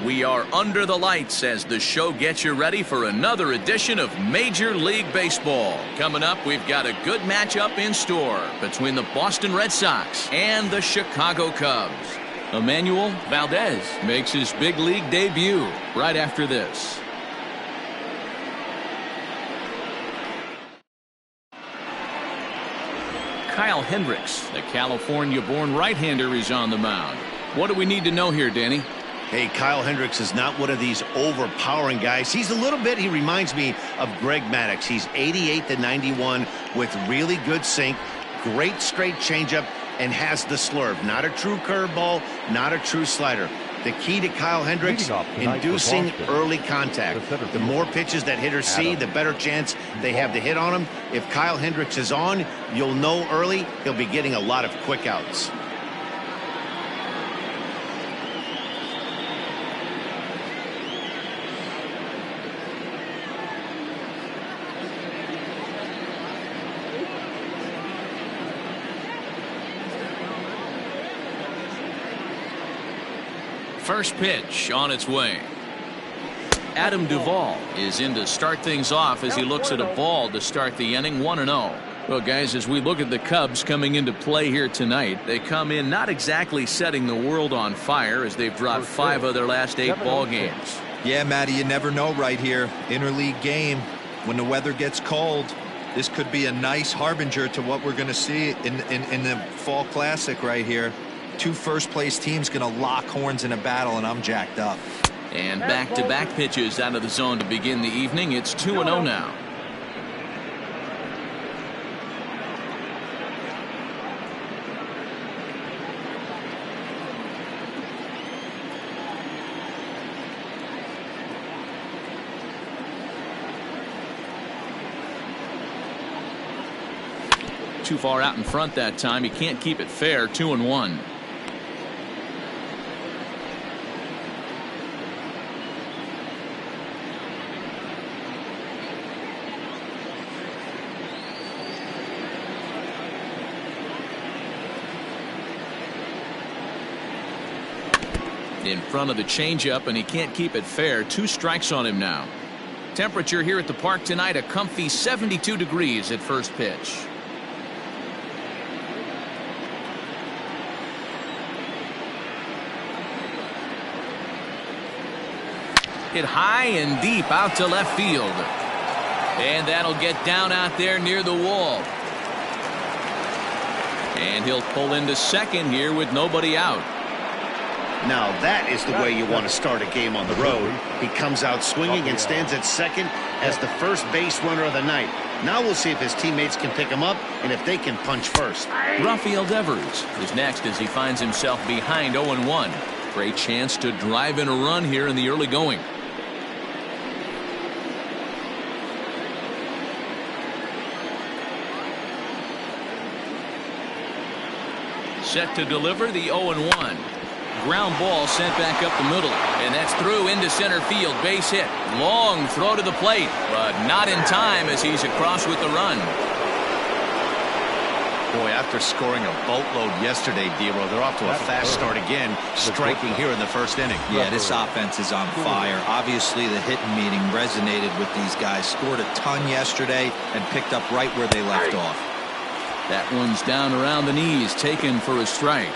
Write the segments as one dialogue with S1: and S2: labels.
S1: We are under the lights as the show gets you ready for another edition of Major League Baseball. Coming up, we've got a good matchup in store between the Boston Red Sox and the Chicago Cubs. Emmanuel Valdez makes his big league debut right after this. Kyle Hendricks, the California-born right-hander, is on the mound. What do we need to know here, Danny?
S2: Hey, Kyle Hendricks is not one of these overpowering guys. He's a little bit, he reminds me of Greg Maddux. He's 88 to 91 with really good sink, great straight changeup, and has the slurve. Not a true curveball, not a true slider. The key to Kyle Hendricks, inducing early contact. The more pitches that hitters see, the better chance they have to hit on him. If Kyle Hendricks is on, you'll know early he'll be getting a lot of quick outs.
S1: First pitch on its way. Adam Duvall is in to start things off as he looks at a ball to start the inning. 1-0. Well, guys, as we look at the Cubs coming into play here tonight, they come in not exactly setting the world on fire as they've dropped 5 of their last 8 ball games.
S3: Yeah, Matty, you never know right here. Interleague game, when the weather gets cold, this could be a nice harbinger to what we're going to see in the Fall Classic right here. 2 first-place teams going to lock horns in a battle, and I'm jacked up.
S1: And back-to-back pitches out of the zone to begin the evening. It's 2-0 now. Too far out in front that time. He can't keep it fair. 2-1. In front of the changeup, and he can't keep it fair. 2 strikes on him now. Temperature here at the park tonight, a comfy 72 degrees at first pitch. Hit high and deep out to left field. And that'll get down out there near the wall. And he'll pull into second here with nobody out.
S2: Now that is the way you want to start a game on the road. He comes out swinging and stands at second as the first base runner of the night. Now we'll see if his teammates can pick him up and if they can punch first.
S1: Rafael Devers is next as he finds himself behind 0-1. Great chance to drive in a run here in the early going. Set to deliver the 0-1. Ground ball sent back up the middle, and that's through into center field. Base hit. Long throw to the plate, but not in time as he's across with the run.
S2: Boy, after scoring a boatload yesterday, Dero, they're off to a fast start again, striking here in the first inning.
S3: Yeah, this offense is on fire. Obviously, the hitting meeting resonated with these guys. Scored a ton yesterday and picked up right where they left off.
S1: That one's down around the knees, taken for a strike.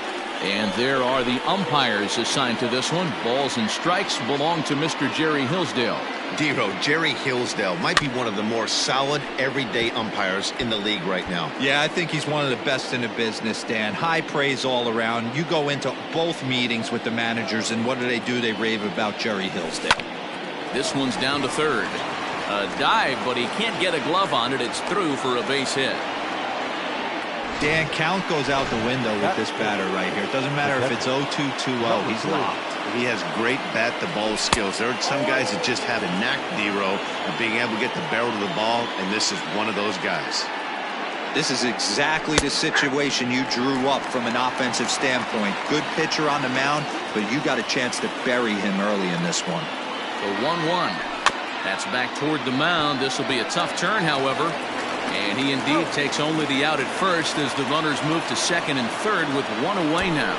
S1: And there are the umpires assigned to this one. Balls and strikes belong to Mr. Jerry Hillsdale.
S2: Dero, Jerry Hillsdale might be one of the more solid everyday umpires in the league right now.
S3: Yeah, I think he's one of the best in the business, Dan. High praise all around. You go into both meetings with the managers, and what do? They rave about Jerry Hillsdale.
S1: This one's down to third. A dive, but he can't get a glove on it. It's through for a base hit.
S3: Dan, count goes out the window with this batter right here. It doesn't matter if it's 0-2, 2-0. He's locked.
S2: He has great bat-to-ball skills. There are some guys that just have a knack, Dero, of being able to get the barrel of the ball, and this is one of those guys.
S3: This is exactly the situation you drew up from an offensive standpoint. Good pitcher on the mound, but you got a chance to bury him early in this one.
S1: The 1-1. That's back toward the mound. This will be a tough turn, however. And he indeed takes only the out at first as the runners move to second and third with 1 away now.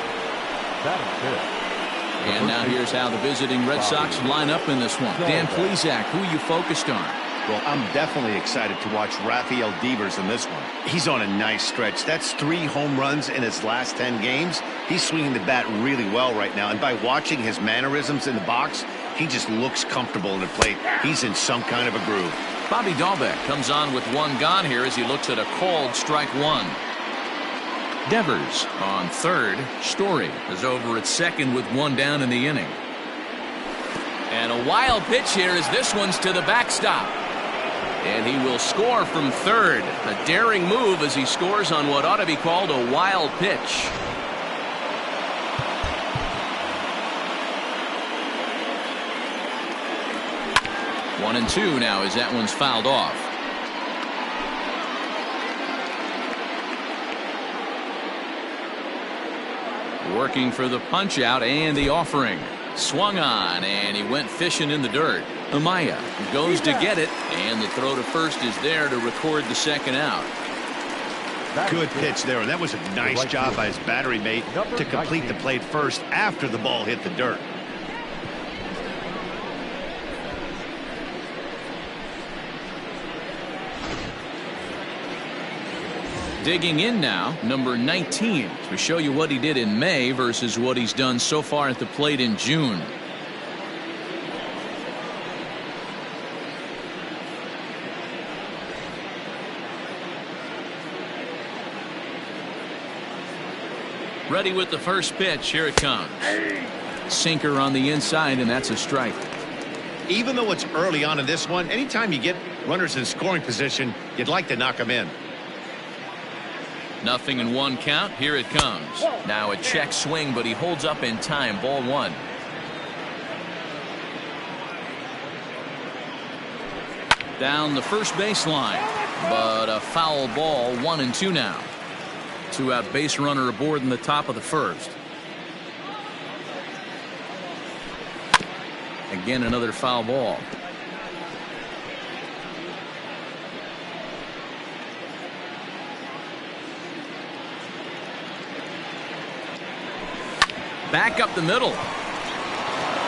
S1: And now here's how the visiting Red Sox line up in this one. Dan Plesac, who you focused on?
S2: Well, I'm definitely excited to watch Rafael Devers in this one. He's on a nice stretch. That's 3 home runs in his last 10 games. He's swinging the bat really well right now. And by watching his mannerisms in the box, he just looks comfortable in the plate. He's in some kind of a groove.
S1: Bobby Dahlbeck comes on with 1 gone here as he looks at a called strike 1. Devers on third. Story is over at second with 1 down in the inning. And a wild pitch here as this one's to the backstop. And he will score from third. A daring move as he scores on what ought to be called a wild pitch. One and 2 now as that one's fouled off. Working for the punch out and the offering. Swung on and he went fishing in the dirt. Amaya goes to get it, and the throw to first is there to record the second out.
S2: Good pitch there, and that was a nice job by his battery mate to complete the play first after the ball hit the dirt.
S1: Digging in now, number 19, to show you what he did in May versus what he's done so far at the plate in June. Ready with the first pitch. Here it comes. Sinker on the inside, and that's a strike.
S2: Even though it's early on in this one, anytime you get runners in scoring position, you'd like to knock them in.
S1: 0-1 count. Here it comes. Now a check swing, but he holds up in time. Ball 1. Down the first baseline, but a foul ball. 1-2 now. 2-out base runner aboard in the top of the first. Again, another foul ball. Back up the middle.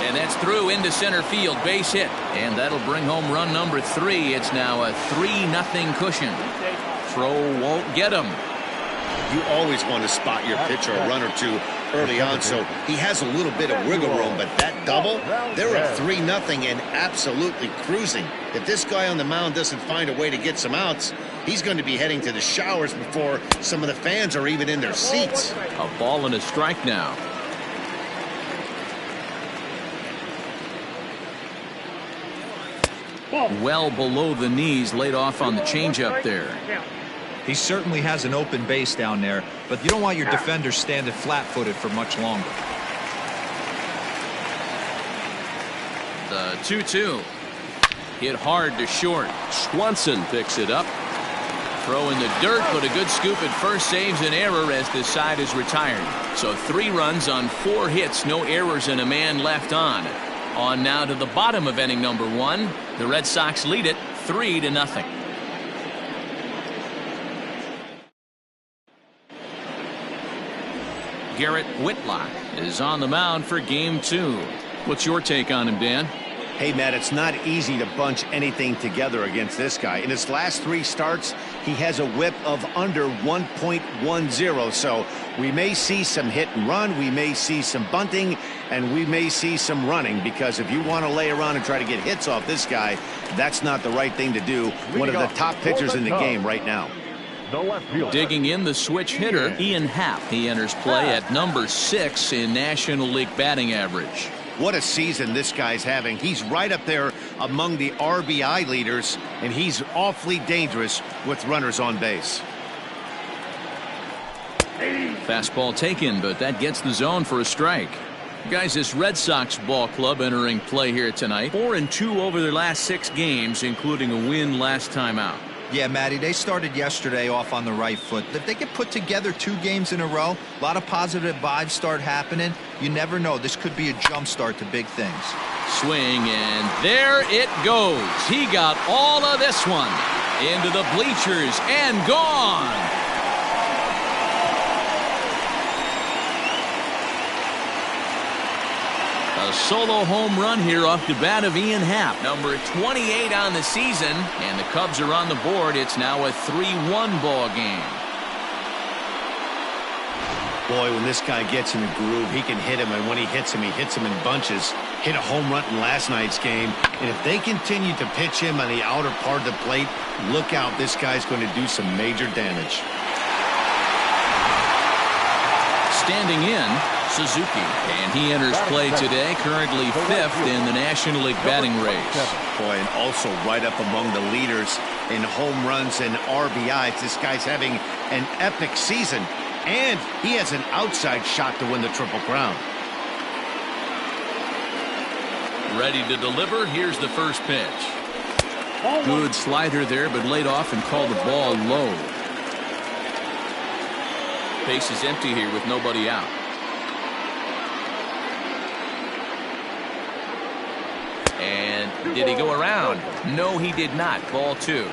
S1: And that's through into center field. Base hit. And that'll bring home run number 3. It's now a 3-0 cushion. Throw won't get him.
S2: You always want to spot your pitcher a run or two early on, so he has a little bit of wiggle room, but that double, they're at 3-0 and absolutely cruising. If this guy on the mound doesn't find a way to get some outs, he's going to be heading to the showers before some of the fans are even in their seats.
S1: A ball and a strike now. Well below the knees, laid off on the changeup there.
S3: He certainly has an open base down there, but you don't want your defenders standing flat-footed for much longer.
S1: The 2-2. Hit hard to short. Swanson picks it up. Throw in the dirt, but a good scoop at first saves an error as this side is retired. So 3 runs on 4 hits, no errors, and a man left on. On now to the bottom of inning number 1. The Red Sox lead it 3-0. Garrett Whitlock is on the mound for game 2. What's your take on him, Dan?
S2: Hey, Matt, it's not easy to bunch anything together against this guy. In his last 3 starts, he has a whip of under 1.10. So we may see some hit and run, we may see some bunting, and we may see some running, because if you want to lay around and try to get hits off this guy, that's not the right thing to do. One of the top pitchers in the game right now.
S1: Digging in, the switch hitter, Ian Happ. He enters play at number 6 in National League batting average.
S2: What a season this guy's having. He's right up there among the RBI leaders, and he's awfully dangerous with runners on base.
S1: Fastball taken, but that gets the zone for a strike. Guys, this Red Sox ball club entering play here tonight. 4-2 over their last 6 games, including a win last time out.
S3: Yeah, Matty, they started yesterday off on the right foot. If they could put together 2 games in a row, a lot of positive vibes start happening. You never know. This could be a jump start to big things.
S1: Swing, and there it goes. He got all of this one into the bleachers and gone. A solo home run here off the bat of Ian Happ, number 28 on the season, and the Cubs are on the board. It's now a 3-1 ball game.
S2: Boy, when this guy gets in the groove, he can hit him, and when he hits him in bunches. Hit a home run in last night's game, and if they continue to pitch him on the outer part of the plate, look out, this guy's going to do some major damage.
S1: Standing in, Suzuki, and he enters play today, currently 5th in the National League batting race.
S2: Boy, and also right up among the leaders in home runs and RBIs. This guy's having an epic season, and he has an outside shot to win the Triple Crown.
S1: Ready to deliver. Here's the first pitch. Good slider there, but laid off and called the ball low. Base is empty here with nobody out. And did he go around? No, he did not. Ball 2.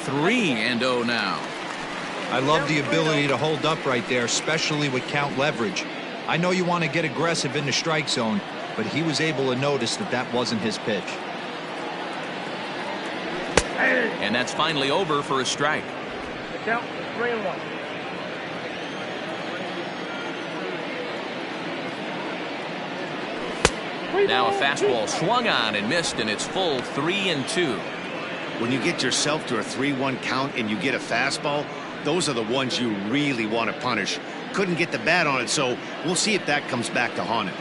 S1: Three and 0 now.
S3: I love the ability to hold up right there, especially with count leverage. I know you want to get aggressive in the strike zone, but he was able to notice that that wasn't his pitch.
S1: And that's finally over for a strike.
S4: The count is 3-1.
S1: Now a fastball swung on and missed, and it's full 3-2.
S2: When you get yourself to a 3-1 count and you get a fastball, those are the ones you really want to punish. Couldn't get the bat on it, so we'll see if that comes back to haunt him.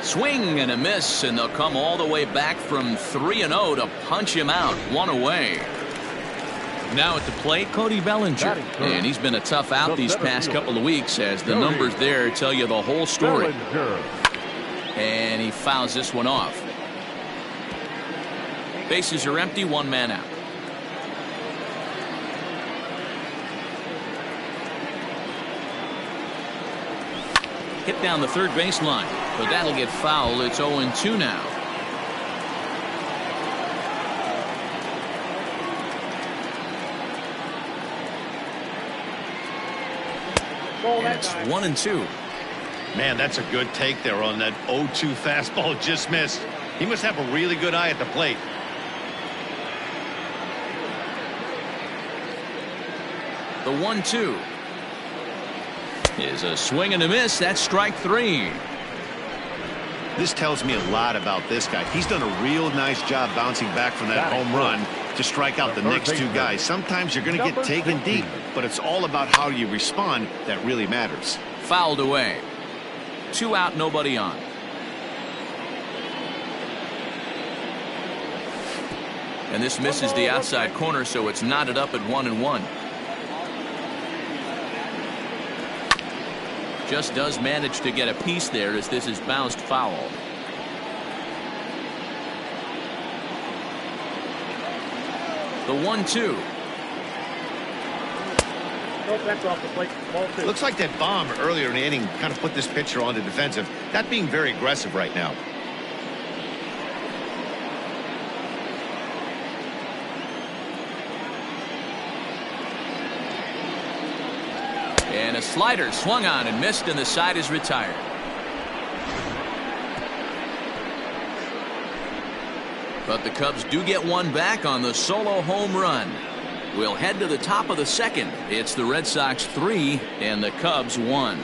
S1: Swing and a miss, and they'll come all the way back from 3-0 to punch him out. 1 away. Now at the plate, Cody Bellinger, and he's been a tough out these past couple of weeks, as the numbers there tell you the whole story. And he fouls this one off. Bases are empty, 1 man out. Hit down the third baseline, but that'll get fouled. It's 0-2 now. It's 1-2.
S2: Man, that's a good take there on that 0-2 fastball. Just missed. He must have a really good eye at the plate.
S1: The 1-2 is a swing and a miss. That's strike 3.
S2: This tells me a lot about this guy. He's done a real nice job bouncing back from that home run to strike out the next 2 guys. Sometimes you're going to get taken deep, but it's all about how you respond that really matters.
S1: Fouled away. 2 out, nobody on. And this misses the outside corner, so it's knotted up at 1-1. Just does manage to get a piece there as this is bounced foul. The 1-2.
S4: That's off the plate. Ball 2.
S2: Looks like that bomb earlier in the inning kind of put this pitcher on the defensive. Not being very aggressive right now.
S1: And a slider swung on and missed, and the side is retired. But the Cubs do get one back on the solo home run. We'll head to the top of the second. It's the Red Sox 3 and the Cubs 1.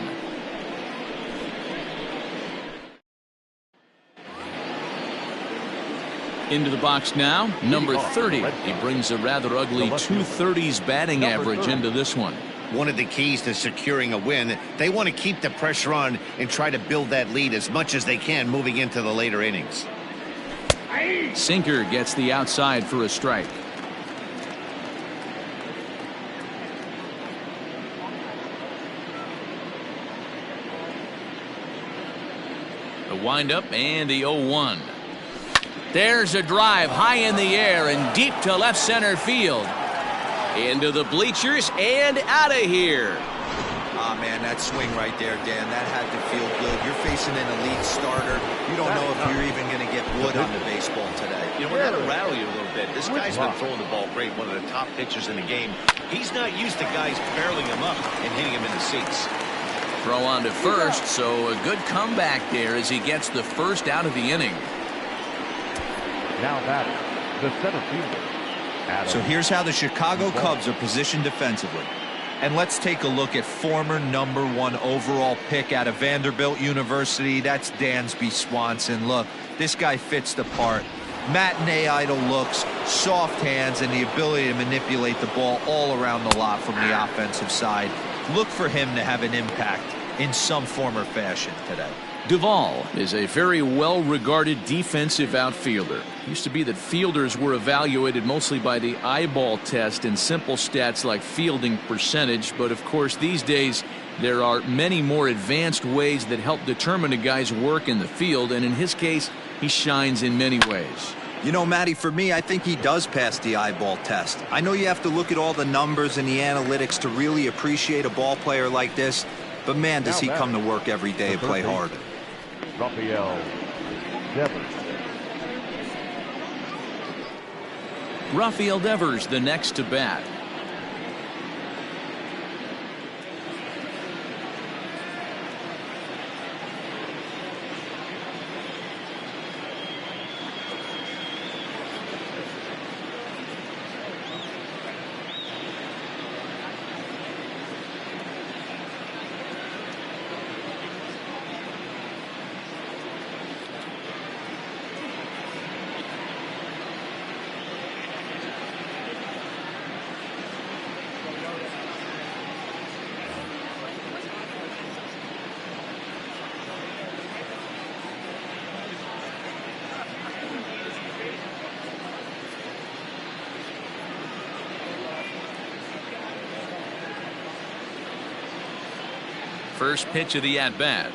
S1: Into the box now, number 30. He brings a rather ugly 230s batting average into this one.
S2: One of the keys to securing a win, they want to keep the pressure on and try to build that lead as much as they can moving into the later innings.
S1: Sinker gets the outside for a strike. The windup and the 0-1. There's a drive high in the air and deep to left center field. Into the bleachers and out of here.
S3: Ah, man, man, that swing right there, Dan, that had to feel good. You're facing an elite starter. You don't know if you're even going to get wood on the baseball today.
S2: You know, we're going to rattle you a little bit. This guy's been throwing the ball great, one of the top pitchers in the game. He's not used to guys barreling him up and hitting him in the seats.
S1: Throw on to first, so a good comeback there as he gets the first out of the inning.
S5: Now batting, the center fielder.
S3: So here's how the Chicago Cubs are positioned defensively. And let's take a look at former #1 overall pick out of Vanderbilt University. That's Dansby Swanson. Look, this guy fits the part. Matinee idol looks, soft hands, and the ability to manipulate the ball all around the lot from the offensive side. Look for him to have an impact in some form or fashion today.
S1: Duvall is a very well-regarded defensive outfielder. Used to be that fielders were evaluated mostly by the eyeball test and simple stats like fielding percentage, but of course these days there are many more advanced ways that help determine a guy's work in the field, and in his case he shines in many ways.
S3: You know, Matty, for me, I think he does pass the eyeball test. I know you have to look at all the numbers and the analytics to really appreciate a ball player like this, but man, does he come to work every day and play hard.
S5: Rafael Devers.
S1: Rafael Devers, the next to bat. First pitch of the at-bat.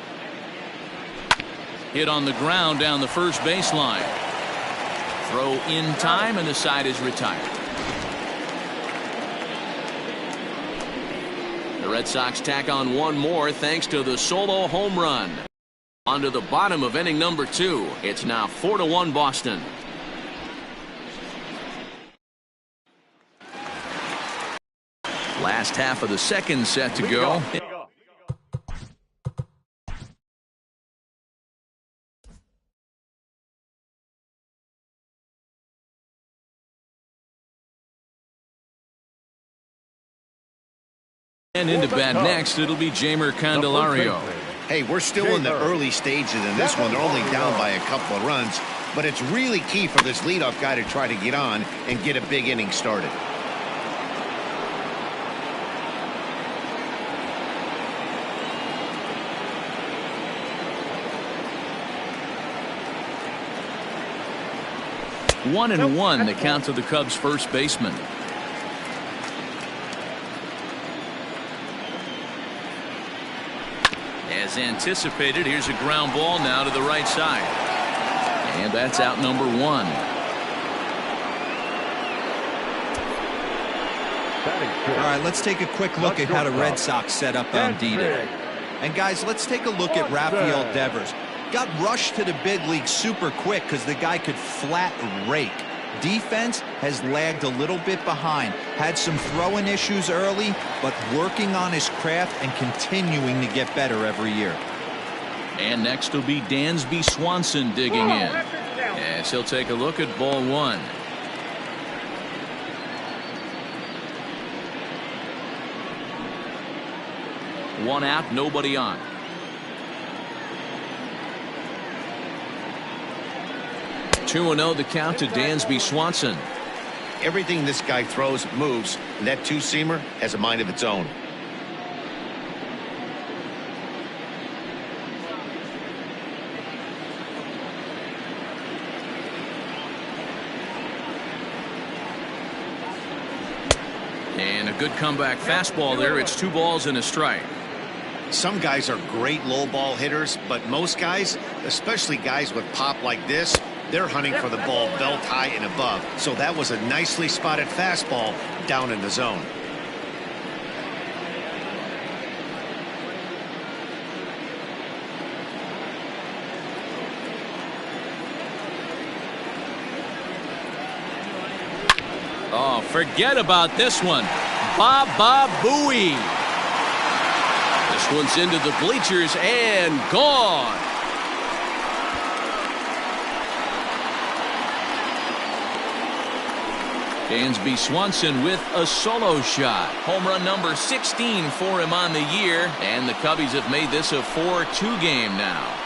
S1: Hit on the ground down the first baseline. Throw in time, and the side is retired. The Red Sox tack on one more thanks to the solo home run. On to the bottom of inning number 2. It's now 4-1 Boston. Last half of the second set to go. And into bat next, it'll be Jeimer Candelario.
S2: Hey, we're still in the early stages in this one. They're only down by a couple of runs, but it's really key for this leadoff guy to try to get on and get a big inning started.
S1: One and one, the count to the Cubs' first baseman. As anticipated, here's a ground ball now to the right side. And that's out number 1.
S3: All right, let's take a quick look at how the Red Sox set up on D today. And guys, let's take a look at Rafael Devers. Got rushed to the big league super quick because the guy could flat rake. Defense has lagged a little bit behind. Had some throwing issues early, but working on his craft and continuing to get better every year.
S1: And next will be Dansby Swanson digging in. As he'll take a look at ball 1. One out, nobody on. 2-0 the count to Dansby Swanson.
S2: Everything this guy throws moves, and that two-seamer has a mind of its own.
S1: And a good comeback fastball there. It's 2 balls and a strike.
S2: Some guys are great low ball hitters, but most guys, especially guys with pop like this, they're hunting for the ball belt high and above. So that was a nicely spotted fastball down in the zone.
S1: Oh, forget about this one. Baba Booey. This one's into the bleachers and gone. Dansby Swanson with a solo shot. Home run number 16 for him on the year, and the Cubbies have made this a 4-2 game now.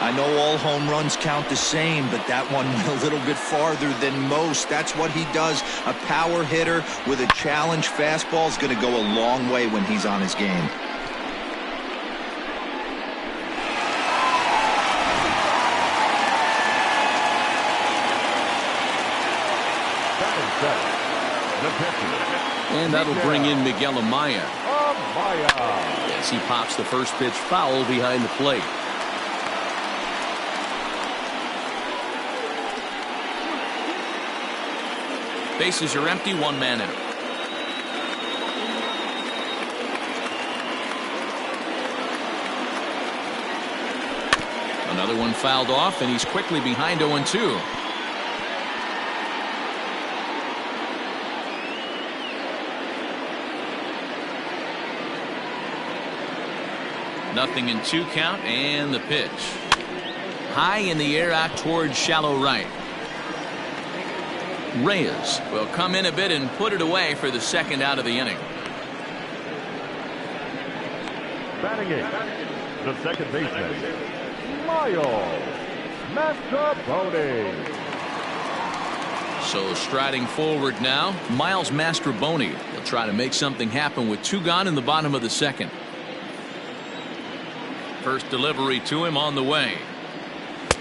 S3: I know all home runs count the same, but that one went a little bit farther than most. That's what he does. A power hitter with a challenge fastball is going to go a long way when he's on his game.
S1: And that'll bring in Miguel Amaya. As he pops the first pitch foul behind the plate. Bases are empty, one man in. Another one fouled off, and he's quickly behind 0-2. Nothing in 2 count, and the pitch. High in the air out towards shallow right. Reyes will come in a bit and put it away for the second out of the inning.
S5: Batting in, the second baseman, Miles Mastrobuoni.
S1: So striding forward now, Miles Mastrobuoni will try to make something happen with 2 gone in the bottom of the second. First delivery to him on the way.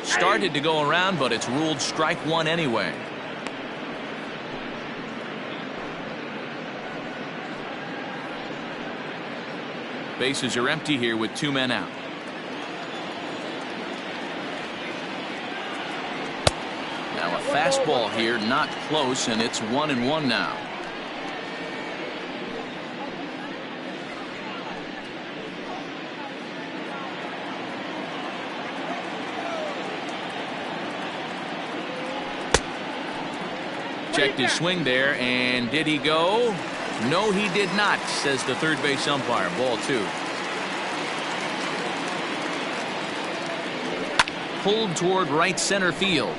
S1: Started to go around, but it's ruled strike 1 anyway. Bases are empty here with 2 men out. Now a fastball here, not close, and it's 1-1 now. Checked his swing there, and did he go? No, he did not, says the third base umpire. Ball 2. Pulled toward right center field.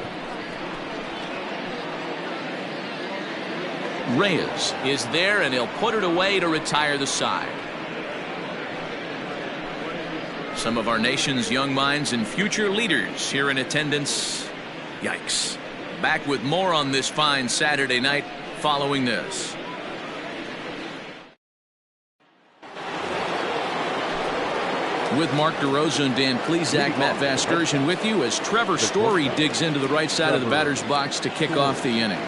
S1: Reyes is there, and he'll put it away to retire the side. Some of our nation's young minds and future leaders here in attendance. Yikes. Back with more on this fine Saturday night following this. With Mark DeRosa and Dan Plesac, Matt Vasgersian with you as Trevor Story digs into the right side of the batter's box to kick off the inning.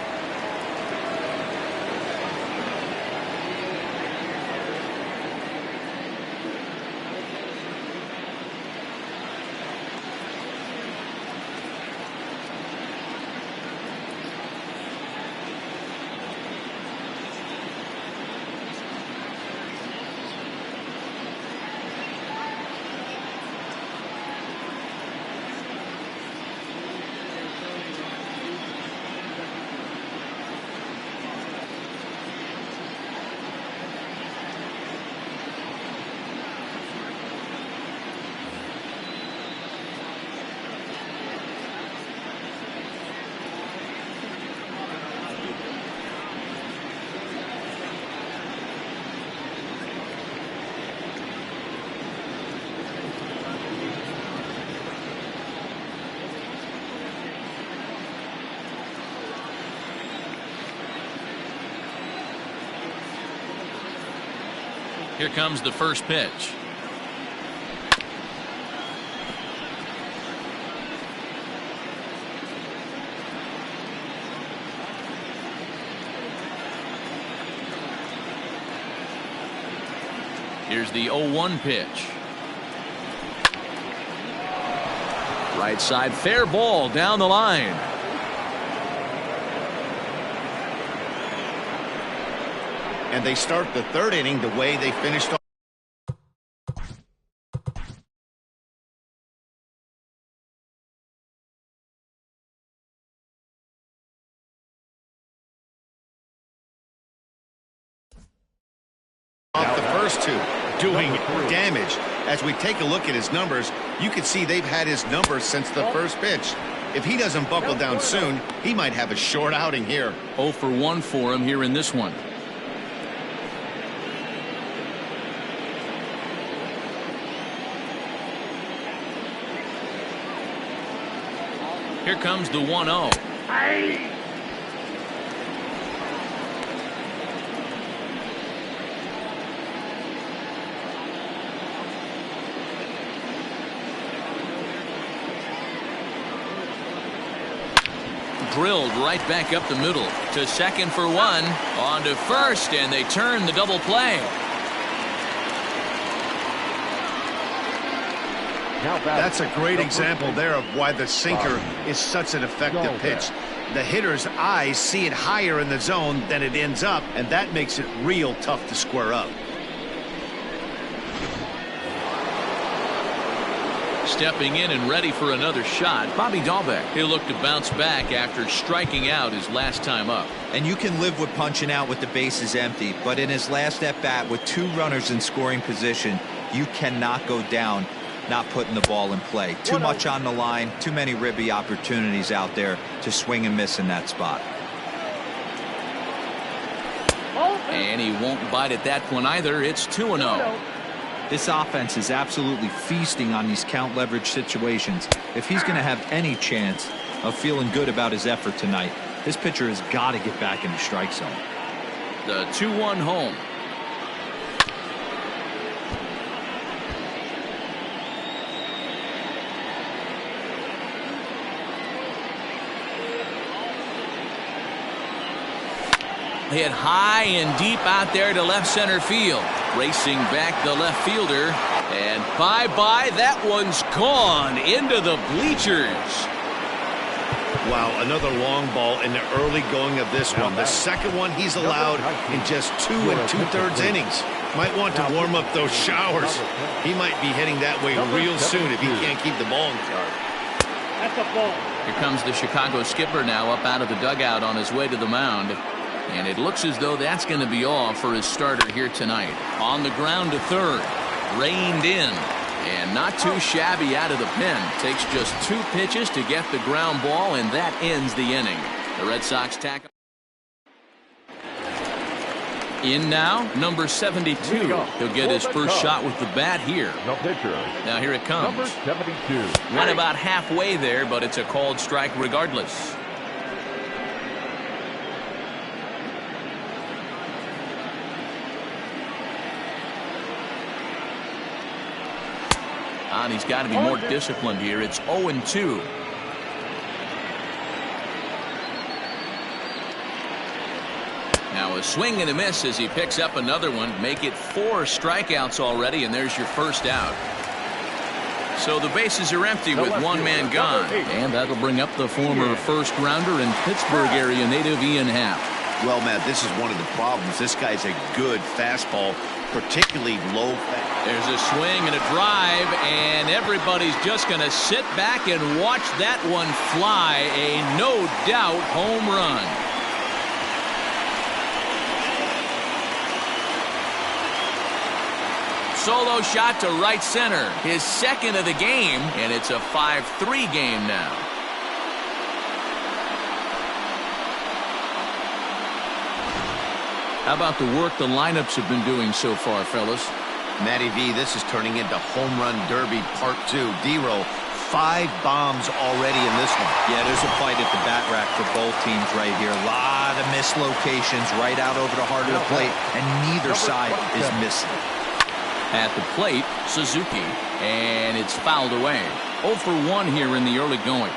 S1: Here comes the first pitch. Here's the 0-1 pitch. Right side, fair ball down the line.
S2: And they start the third inning the way they finished off. off the first two, doing damage. As we take a look at his numbers, you can see they've had his numbers since the first pitch. If he doesn't buckle down soon, he might have a short outing here.
S1: 0 for 1 for him here in this one. Here comes the 1-0. Drilled right back up the middle to second for 1, on to first, and they turn the double play.
S2: That's a great example there of why the sinker is such an effective pitch. The hitter's eyes see it higher in the zone than it ends up, and that makes it real tough to square up.
S1: Stepping in and ready for another shot, Bobby Dahlbeck. He'll look to bounce back after striking out his last time up.
S3: And you can live with punching out with the bases empty, but in his last at bat with 2 runners in scoring position, you cannot go down not putting the ball in play. Too much on the line, too many ribby opportunities out there to swing and miss in that spot.
S1: And he won't bite at that one either. It's 2-0.
S3: This offense is absolutely feasting on these count leverage situations. If he's going to have any chance of feeling good about his effort tonight, this pitcher has got to get back in the strike zone.
S1: The 2-1 home. Hit high and deep out there to left center field. Racing back the left fielder. And bye-bye, that one's gone into the bleachers.
S2: Wow, another long ball in the early going of this one. The second one he's allowed in just 2 2/3 innings. Might want to warm up those showers. He might be heading that way real soon if he can't keep the ball in the yard.
S4: That's a ball.
S1: Here comes the Chicago skipper now up out of the dugout on his way to the mound. And it looks as though that's going to be all for his starter here tonight. On the ground to third. Reined in. And not too shabby out of the pen. Takes just 2 pitches to get the ground ball, and that ends the inning. The Red Sox tackle. In now, number 72. He'll get his first shot with the bat here.
S5: The pitcher.
S1: Now here it comes.
S5: Number 72.
S1: Went about halfway there, but it's a called strike regardless. And he's got to be more disciplined here. It's 0-2. Now a swing and a miss as he picks up another one. Make it 4 strikeouts already, and there's your first out. So the bases are empty with 1 man gone. And that'll bring up the former first rounder and Pittsburgh area native Ian Happ.
S2: Well, Matt, this is one of the problems. This guy's a good fastball, particularly low fast.
S1: There's a swing and a drive, and everybody's just going to sit back and watch that one fly. A no-doubt home run. Solo shot to right center. His second of the game, and it's a 5-3 game now. How about the work the lineups have been doing so far, fellas?
S2: Matty V, this is turning into home run derby part 2. D-Row, 5 bombs already in this one.
S3: Yeah, there's a fight at the bat rack for both teams right here. A lot of missed locations right out over the heart of the plate, and neither side is missing.
S1: At the plate, Suzuki, and it's fouled away. 0 for 1 here in the early going.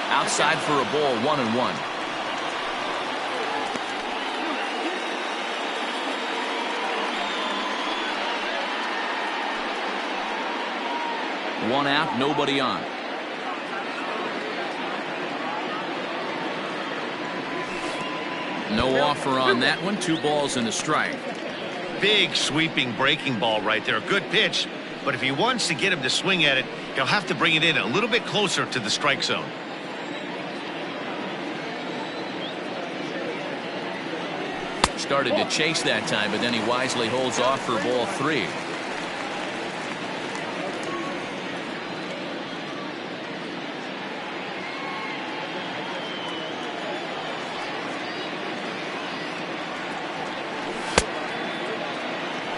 S1: Outside for a ball, 1-1. One out, nobody on. No offer on that one. 2 balls and a strike.
S2: Big sweeping breaking ball right there. Good pitch, but if he wants to get him to swing at it, he'll have to bring it in a little bit closer to the strike zone.
S1: Started to chase that time, but then he wisely holds off for ball 3.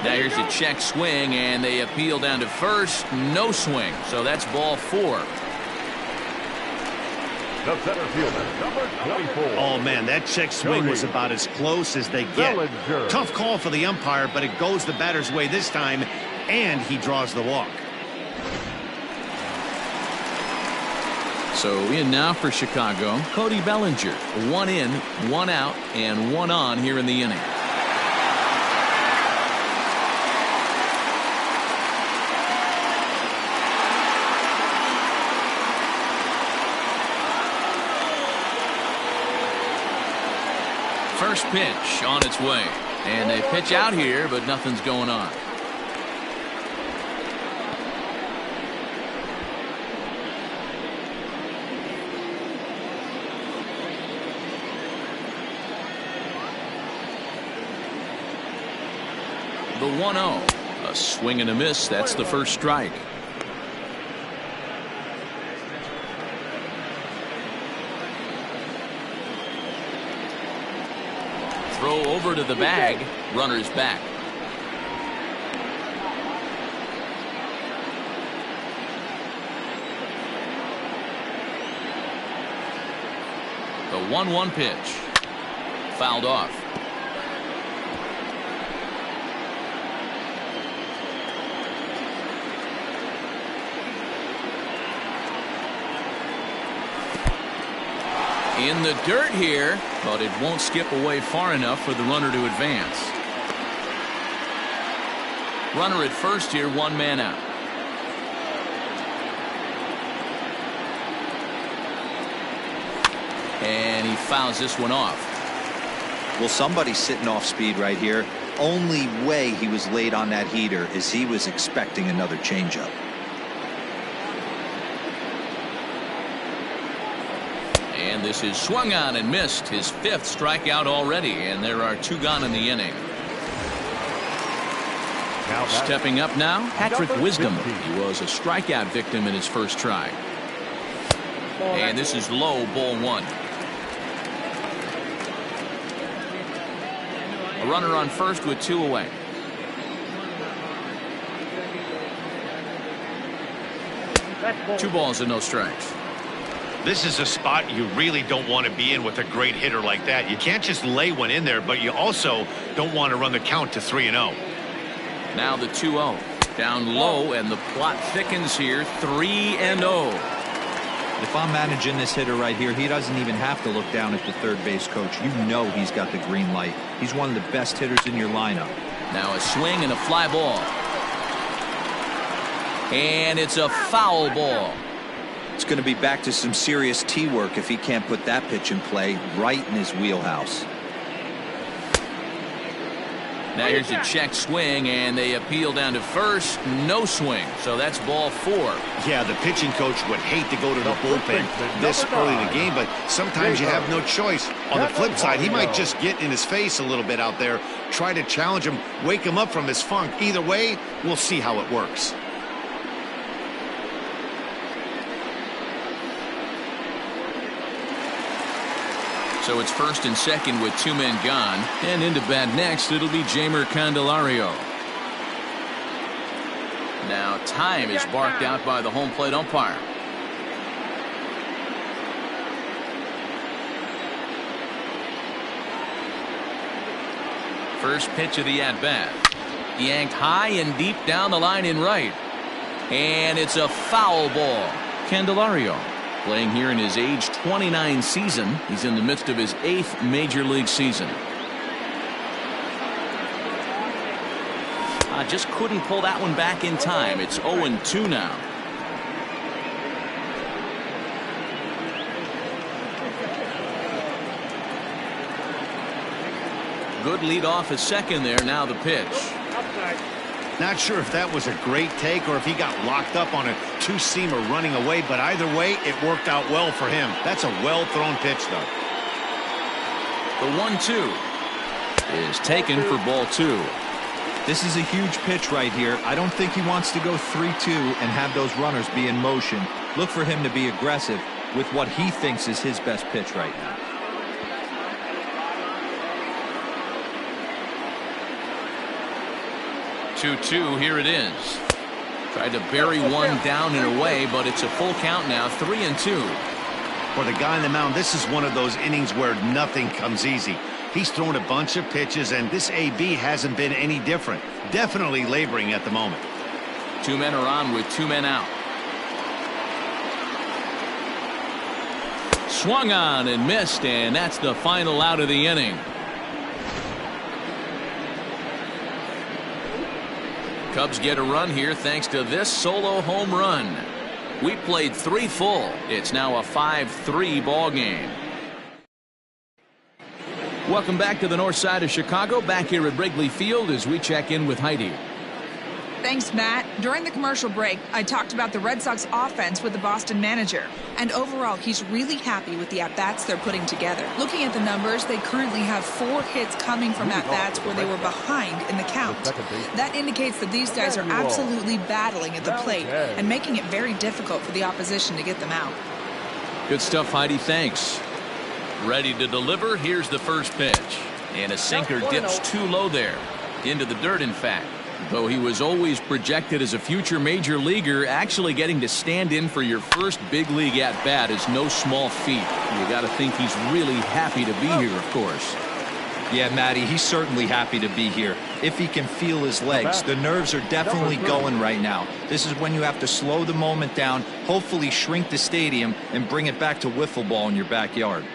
S1: Now here's a check swing, and they appeal down to first. No swing, so that's ball 4.
S5: The center fielder, number 24.
S2: Oh, man, that check swing was about as close as they get.
S5: Bellinger.
S2: Tough call for the umpire, but it goes the batter's way this time, and he draws the walk.
S1: So in now for Chicago, Cody Bellinger. 1 in, 1 out, and 1 on here in the inning. First pitch on its way, and they pitch out here, but nothing's going on. The 1-0, a swing and a miss. That's the first strike. Throw over to the bag. Runner's back. The 1-1 pitch. Fouled off. In the dirt here, but it won't skip away far enough for the runner to advance. Runner at first here, 1 man out. And he fouls this one off.
S3: Well, somebody's sitting off speed right here. Only way he was late on that heater is he was expecting another changeup.
S1: And this is swung on and missed. His 5th strikeout already, and there are 2 gone in the inning. Stepping up now, Patrick Wisdom. He was a strikeout victim in his first try. And this is low, ball 1. A runner on first with 2 away. Two balls and no strikes.
S2: This is a spot you really don't want to be in with a great hitter like that. You can't just lay one in there, but you also don't want to run the count to 3-0.
S1: Now the 2-0. Down low, and the plot thickens here. 3-0.
S3: If I'm managing this hitter right here, he doesn't even have to look down at the third base coach. You know he's got the green light. He's one of the best hitters in your lineup.
S1: Now a swing and a fly ball. And it's a foul ball.
S3: It's going to be back to some serious tee work if he can't put that pitch in play right in his wheelhouse.
S1: Now here's a check swing, and they appeal down to first. No swing, so that's ball 4.
S2: Yeah, the pitching coach would hate to go to the bullpen this early in the game, but sometimes you have no choice. On the flip side, he might just get in his face a little bit out there, try to challenge him, wake him up from his funk. Either way, we'll see how it works.
S1: So it's first and second with 2 men gone, and into bat next it'll be Jeimer Candelario. Now time is barked out by the home plate umpire. First pitch of the at-bat. Yanked high and deep down the line in right, and it's a foul ball. Candelario, playing here in his age 29 season. He's in the midst of his 8th major league season. Just couldn't pull that one back in time. It's 0-2 now. Good lead off at second there. Now the pitch.
S2: Not sure if that was a great take or if he got locked up on a two-seamer running away, but either way, it worked out well for him. That's a well-thrown pitch, though.
S1: The 1-2 is taken for ball 2.
S3: This is a huge pitch right here. I don't think he wants to go 3-2 and have those runners be in motion. Look for him to be aggressive with what he thinks is his best pitch right now.
S1: 2-2, here it is. Tried to bury one down and away, but it's a full count now, 3-2.
S2: For the guy on the mound, this is one of those innings where nothing comes easy. He's thrown a bunch of pitches, and this AB hasn't been any different. Definitely laboring at the moment.
S1: 2 men are on with 2 men out. Swung on and missed, and that's the final out of the inning. Cubs get a run here thanks to this solo home run. We played 3 full. It's now a 5-3 ball game. Welcome back to the north side of Chicago, back here at Wrigley Field as we check in with Heidi.
S6: Thanks, Matt. During the commercial break, I talked about the Red Sox offense with the Boston manager. And overall, he's really happy with the at-bats they're putting together. Looking at the numbers, they currently have 4 hits coming from at-bats where they were behind in the count. That indicates that these guys are absolutely battling at the plate and making it very difficult for the opposition to get them out.
S1: Good stuff, Heidi. Thanks. Ready to deliver. Here's the first pitch. And a sinker dips too low there. Into the dirt, in fact. Though he was always projected as a future major leaguer, actually getting to stand in for your first big league at-bat is no small feat. You got to think he's really happy to be here, of course.
S3: Yeah, Matty, he's certainly happy to be here. If he can feel his legs, the nerves are definitely going right now. This is when you have to slow the moment down, hopefully shrink the stadium, and bring it back to wiffle ball in your backyard.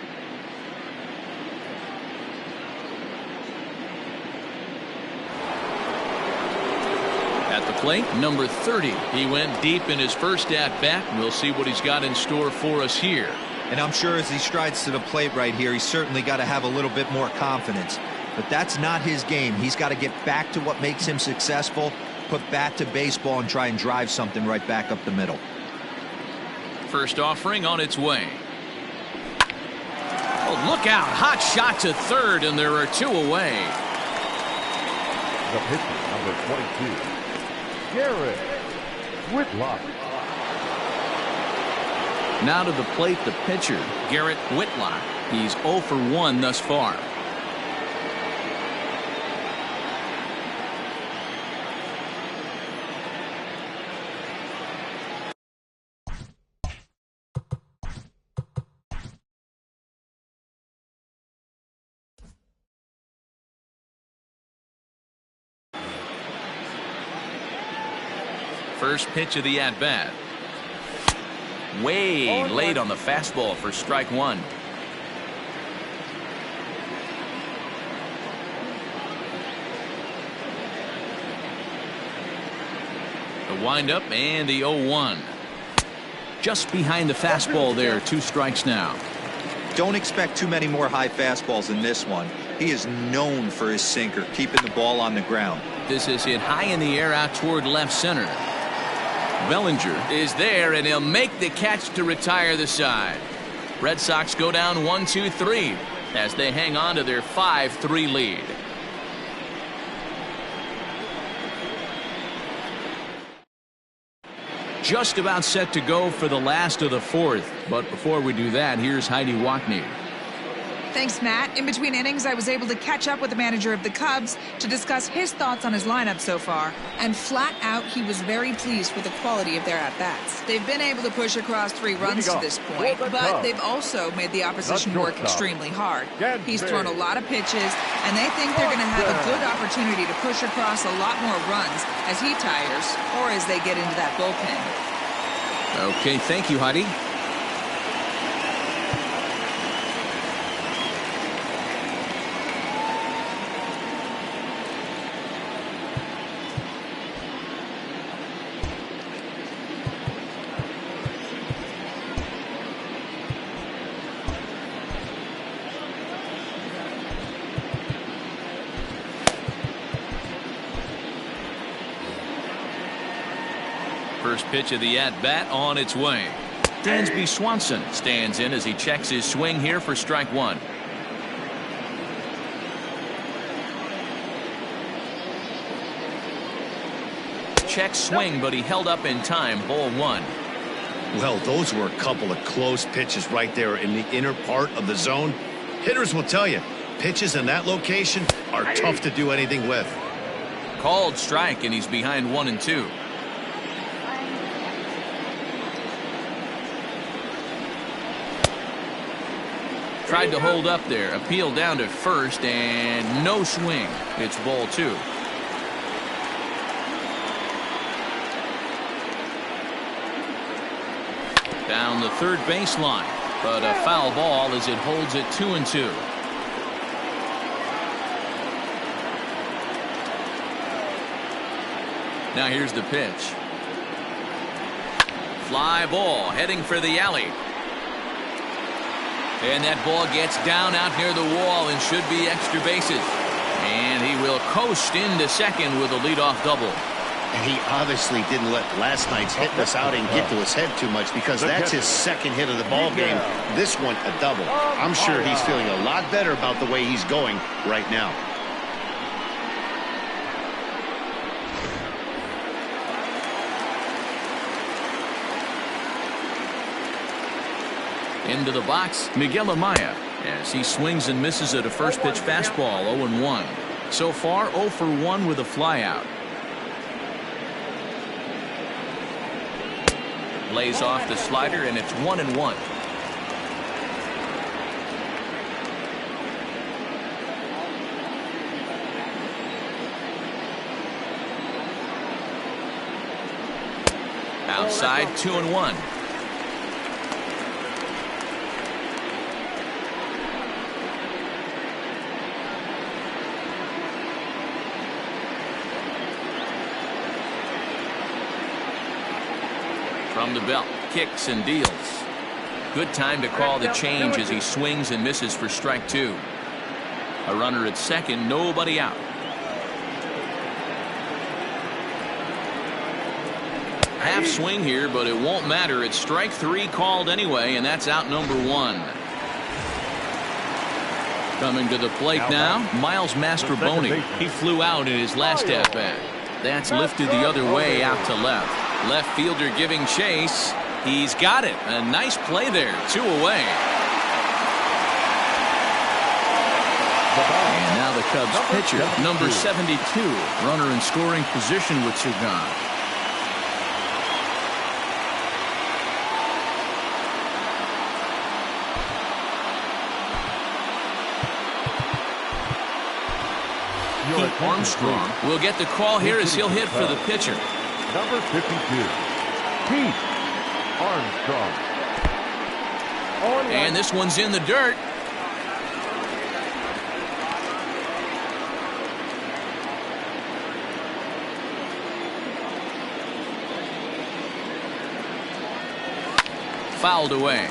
S1: At the plate, number 30. He went deep in his first at-bat. We'll see what he's got in store for us here.
S3: And I'm sure as he strides to the plate right here, he's certainly got to have a little bit more confidence. But that's not his game. He's got to get back to what makes him successful, put bat to baseball, and try and drive something right back up the middle.
S1: First offering on its way. Oh, look out. Hot shot to third, and there are 2 away.
S5: The pitcher, number 22. Garrett Whitlock.
S1: Now to the plate, the pitcher, Garrett Whitlock. He's 0 for 1 thus far. First pitch of the at-bat. Way late on the fastball for strike 1. The windup and the 0-1. Just behind the fastball there. 2 strikes now.
S3: Don't expect too many more high fastballs in this one. He is known for his sinker, keeping the ball on the ground.
S1: This is hit high in the air out toward left center. Bellinger is there, and he'll make the catch to retire the side. Red Sox go down 1-2-3 as they hang on to their 5-3 lead. Just about set to go for the last of the 4th. But before we do that, here's Heidi Wackney.
S6: Thanks, Matt. In between innings, I was able to catch up with the manager of the Cubs to discuss his thoughts on his lineup so far. And flat out, he was very pleased with the quality of their at-bats. They've been able to push across 3 runs to this point, but they've also made the opposition work extremely hard. He's thrown a lot of pitches, and they think they're going to have a good opportunity to push across a lot more runs as he tires or as they get into that bullpen.
S1: Okay, thank you, Heidi. First pitch of the at-bat on its way. Dansby Swanson stands in as he checks his swing here for strike one. Check swing, but he held up in time. Ball one.
S2: Well, those were a couple of close pitches right there in the inner part of the zone. Hitters will tell you, pitches in that location are tough to do anything with.
S1: Called strike, and he's behind 1-2. Tried to hold up there. Appeal down to first, and no swing. It's ball two. Down the third baseline, but a foul ball as it holds it 2-2. Now here's the pitch. Fly ball heading for the alley. And that ball gets down out near the wall and should be extra bases. And he will coast into second with a leadoff double.
S2: And he obviously didn't let last night's hitless outing get to his head too much, because that's his second hit of the ball game. This one a double. I'm sure he's feeling a lot better about the way he's going right now.
S1: Into the box, Miguel Amaya, as he swings and misses at a first pitch fastball. 0-1. So far 0 for 1 with a flyout. Lays off the slider, and it's 1-1. Outside 2-1. From the belt, kicks and deals. Good time to call the change as he swings and misses for strike two. A runner at second, nobody out. Half swing here, but it won't matter. It's strike three called anyway, and that's out number one. Coming to the plate now, Miles Mastrobuoni. He flew out in his last at-bat. That's lifted the other way out to left. Left fielder giving chase. He's got it. A nice play there. 2 away. And now the Cubs pitcher, number 72. Runner in scoring position with 2 gone. Pete Armstrong will get the call here as he'll hit for the pitcher.
S5: Number 52, Pete Armstrong.
S1: And this one's in the dirt. Fouled away.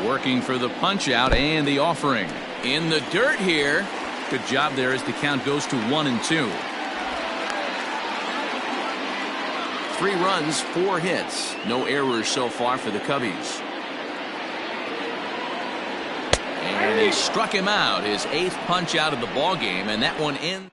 S1: Working for the punch out and the offering. In the dirt here. Good job there as the count goes to 1-2. 3 runs, 4 hits. No errors so far for the Cubbies. And he struck him out, his 8th punch out of the ball game, and that one in.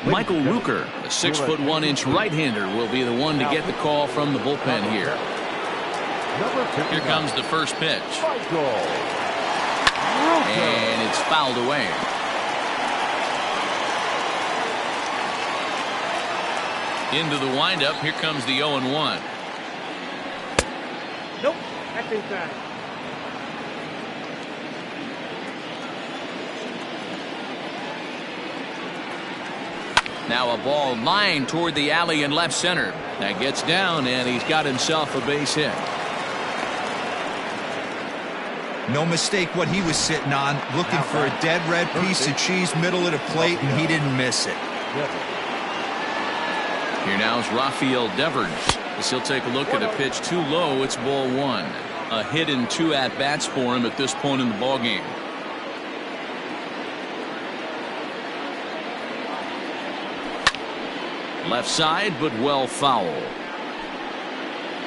S1: Michael Rooker, a 6'1" right-hander, will be the one to get the call from the bullpen here. Here comes the first pitch. And it's fouled away. Into the windup. Here comes the 0-1.
S4: Nope, that's inside.
S1: Now a ball lined toward the alley in left center. That gets down, and he's got himself a base hit.
S3: No mistake what he was sitting on, looking for a dead red piece of cheese middle of the plate, and he didn't miss it.
S1: Here now is Rafael Devers, as he'll take a look at a pitch too low. It's ball one. A hit and 2 at-bats for him at this point in the ballgame. Left side, but well foul.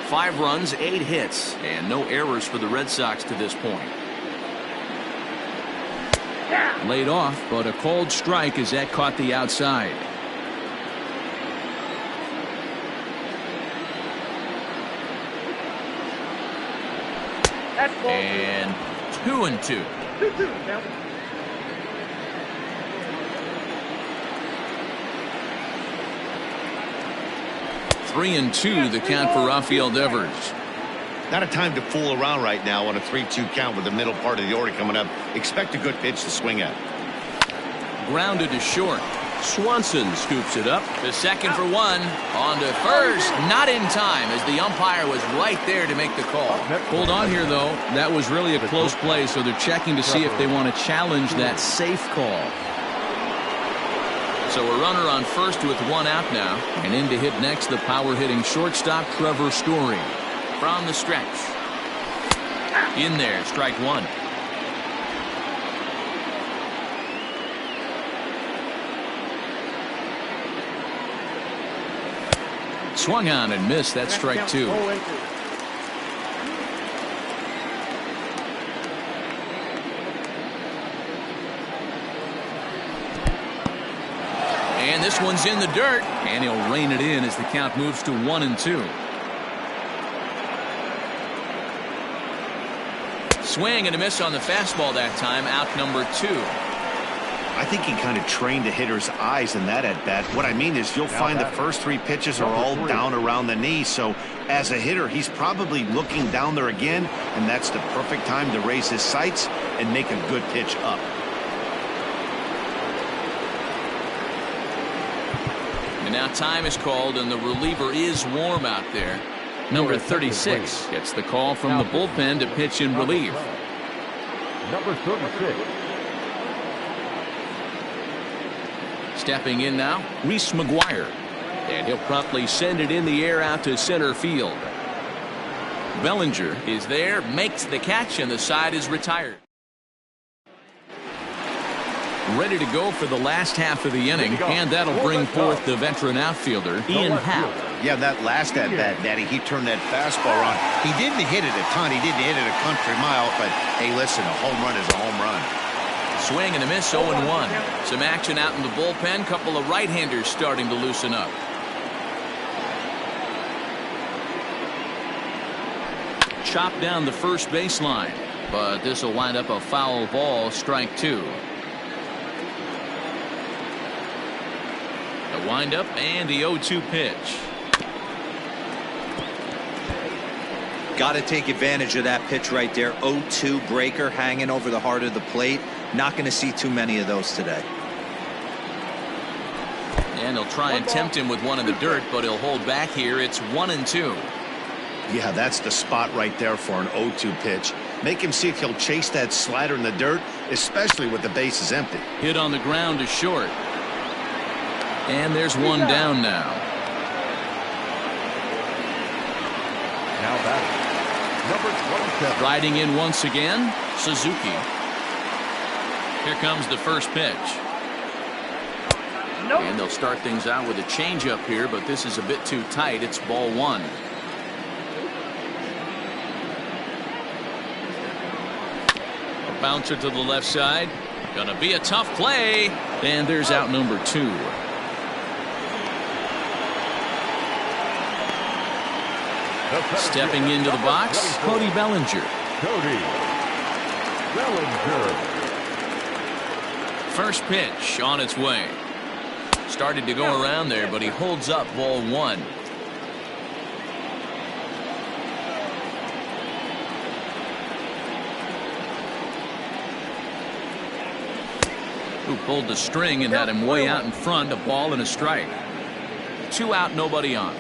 S1: 5 runs, 8 hits, and no errors for the Red Sox to this point. Laid off, but a called strike as that caught the outside. And 2-2. 3-2 the count for Rafael Devers.
S2: Not a time to fool around right now on a 3-2 count with the middle part of the order coming up. Expect a good pitch to swing at.
S1: Grounded to short. Swanson scoops it up to second for 1. On to first, not in time, as the umpire was right there to make the call. Hold on here, though. That was really a close play, so they're checking to see if they want to challenge that safe call. So a runner on first with 1 out now, and in to hit next the power-hitting shortstop Trevor Story. From the stretch. In there, strike 1. Swung on and missed. That's strike 2. And this one's in the dirt, and he'll rein it in as the count moves to 1-2. Swing and a miss on the fastball that time. Out number 2.
S2: I think he kind of trained the hitter's eyes in that at bat. What I mean is you'll find the first 3 pitches are all down around the knee. So as a hitter, he's probably looking down there again, and that's the perfect time to raise his sights and make a good pitch up.
S1: And now time is called, and the reliever is warm out there. Number 36 gets the call from the bullpen to pitch in relief.
S5: Number 36.
S1: Stepping in now, Reese McGuire. And he'll promptly send it in the air out to center field. Bellinger is there, makes the catch, and the side is retired. Ready to go for the last half of the inning, and that'll bring forth the veteran outfielder, Ian Happ.
S2: Yeah, that last at bat, Daddy, he turned that fastball around. He didn't hit it a ton. He didn't hit it a country mile, but hey, listen, a home run is a home run.
S1: Swing and a miss, 0-1. Some action out in the bullpen. Couple of right-handers starting to loosen up. Chop down the first baseline, but this will wind up a foul ball, strike 2. The windup and the 0-2 pitch.
S3: Got to take advantage of that pitch right there. 0-2 breaker hanging over the heart of the plate. Not going to see too many of those today.
S1: And he'll try and tempt him with one in the dirt, but he'll hold back here. It's 1-2.
S2: Yeah, that's the spot right there for an 0-2 pitch. Make him see if he'll chase that slider in the dirt, especially with the bases empty.
S1: Hit on the ground to short. And there's one down now.
S5: Now batting, number 27.
S1: Riding in once again, Suzuki. Here comes the first pitch.
S4: Nope.
S1: And they'll start things out with a changeup here, but this is a bit too tight. It's ball 1. A bouncer to the left side. Gonna be a tough play. And there's out number 2. Stepping into the box, Cody Bellinger.
S5: Cody Bellinger.
S1: First pitch on its way. Started to go around there, but he holds up ball 1. Who pulled the string and had him way out in front, a ball and a strike. 2 out, nobody on.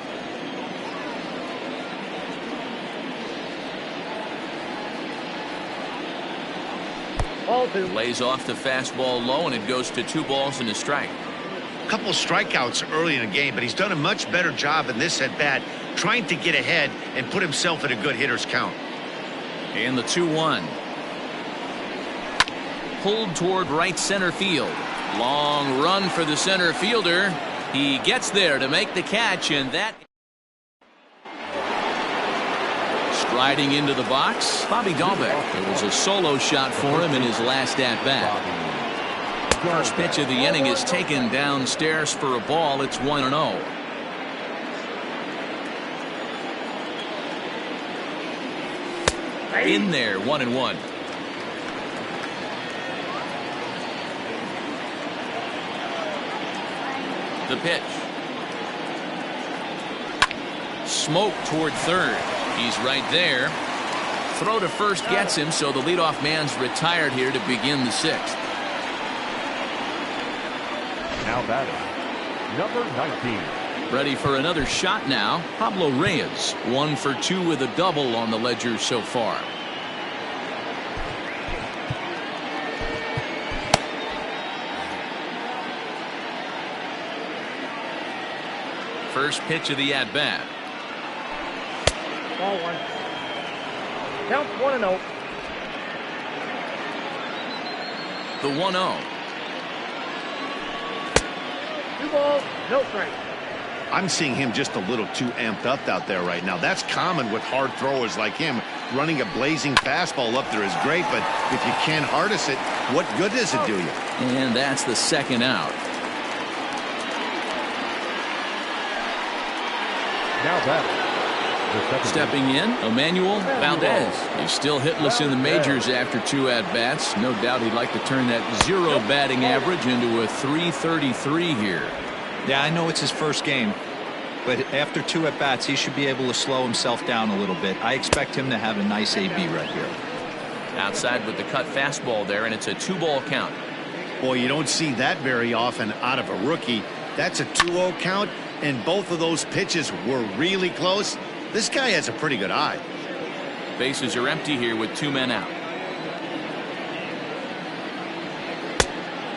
S1: Lays off the fastball low, and it goes to 2 balls and a strike.
S2: couple strikeouts early in the game, but he's done a much better job in this at bat trying to get ahead and put himself in a good hitter's count.
S1: And the 2-1. Pulled toward right center field. Long run for the center fielder. He gets there to make the catch, and that striding into the box, Bobby Dahlbeck. It was a solo shot for him in his last at bat. First pitch of the inning is taken downstairs for a ball. It's 1-0. In there, 1-1. The pitch. Smoke toward third. He's right there. Throw to first gets him, so the leadoff man's retired here to begin the sixth.
S5: Now batting, number 19.
S1: Ready for another shot now. Pablo Reyes, 1 for 2 with a double on the ledger so far. First pitch of the at-bat.
S4: Ball 1. Count 1-0.
S1: The 1-0.
S4: 2 balls, no strike.
S2: I'm seeing him just a little too amped up out there right now. That's common with hard throwers like him. Running a blazing fastball up there is great, but if you can't harness it, what good does it do you?
S1: And that's the second out.
S5: Now batting,
S1: Stepping in, Emmanuel Valdez. He's still hitless in the majors after 2 at-bats. No doubt he'd like to turn that 0 batting average into a .333 here.
S3: Yeah, I know it's his first game, but after 2 at-bats, he should be able to slow himself down a little bit. I expect him to have a nice AB right here.
S1: Outside with the cut fastball there, and it's a 2-ball count.
S2: Boy, you don't see that very often out of a rookie. That's a 2-0 count, and both of those pitches were really close. This guy has a pretty good eye.
S1: Bases are empty here with 2 men out.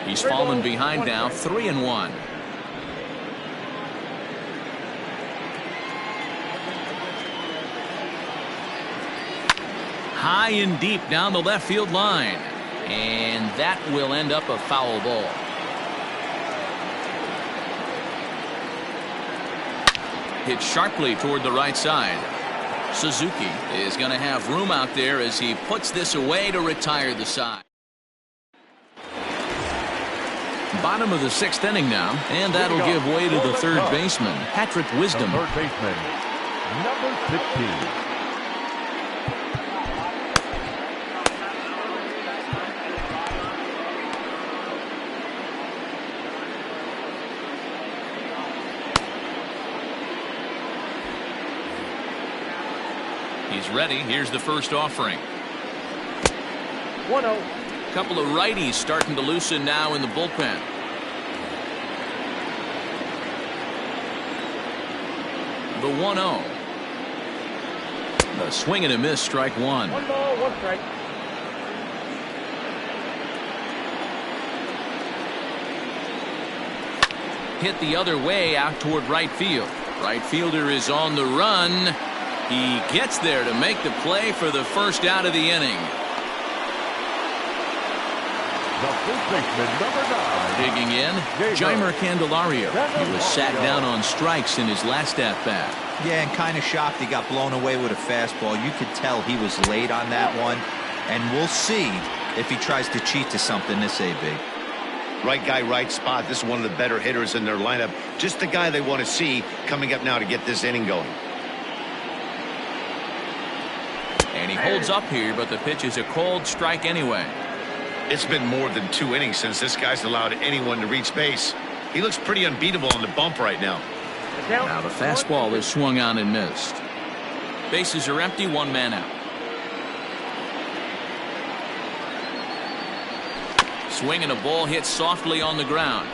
S1: He's fallen behind now, 3-1. High and deep down the left field line, and that will end up a foul ball. Hit sharply toward the right side. Suzuki is going to have room out there as he puts this away to retire the side. Bottom of the 6th inning now, and that'll give way to the third baseman, Patrick Wisdom.
S5: third baseman, number 16.
S1: He's ready. Here's the first offering.
S4: 1-0.
S1: Couple of righties starting to loosen now in the bullpen. The 1-0. The swing and a miss, strike 1.
S4: 1 ball, 1 strike.
S1: Hit the other way out toward right field. Right fielder is on the run. He gets there to make the play for the first out of the inning.
S5: The first baseman, number 9.
S1: Digging in, Jeimer Candelario. He was sat down on strikes in his last at-bat.
S3: Yeah, and kind of shocked he got blown away with a fastball. You could tell he was late on that one, and we'll see if he tries to cheat to something this AB.
S2: Right guy, right spot. This is one of the better hitters in their lineup. Just the guy they want to see coming up now to get this inning going.
S1: And he holds up here, but the pitch is a cold strike anyway.
S2: It's been more than 2 innings since this guy's allowed anyone to reach base. He looks pretty unbeatable on the bump right now.
S1: Now the fastball is swung on and missed. Bases are empty, 1 man out. Swing and a ball hit softly on the ground.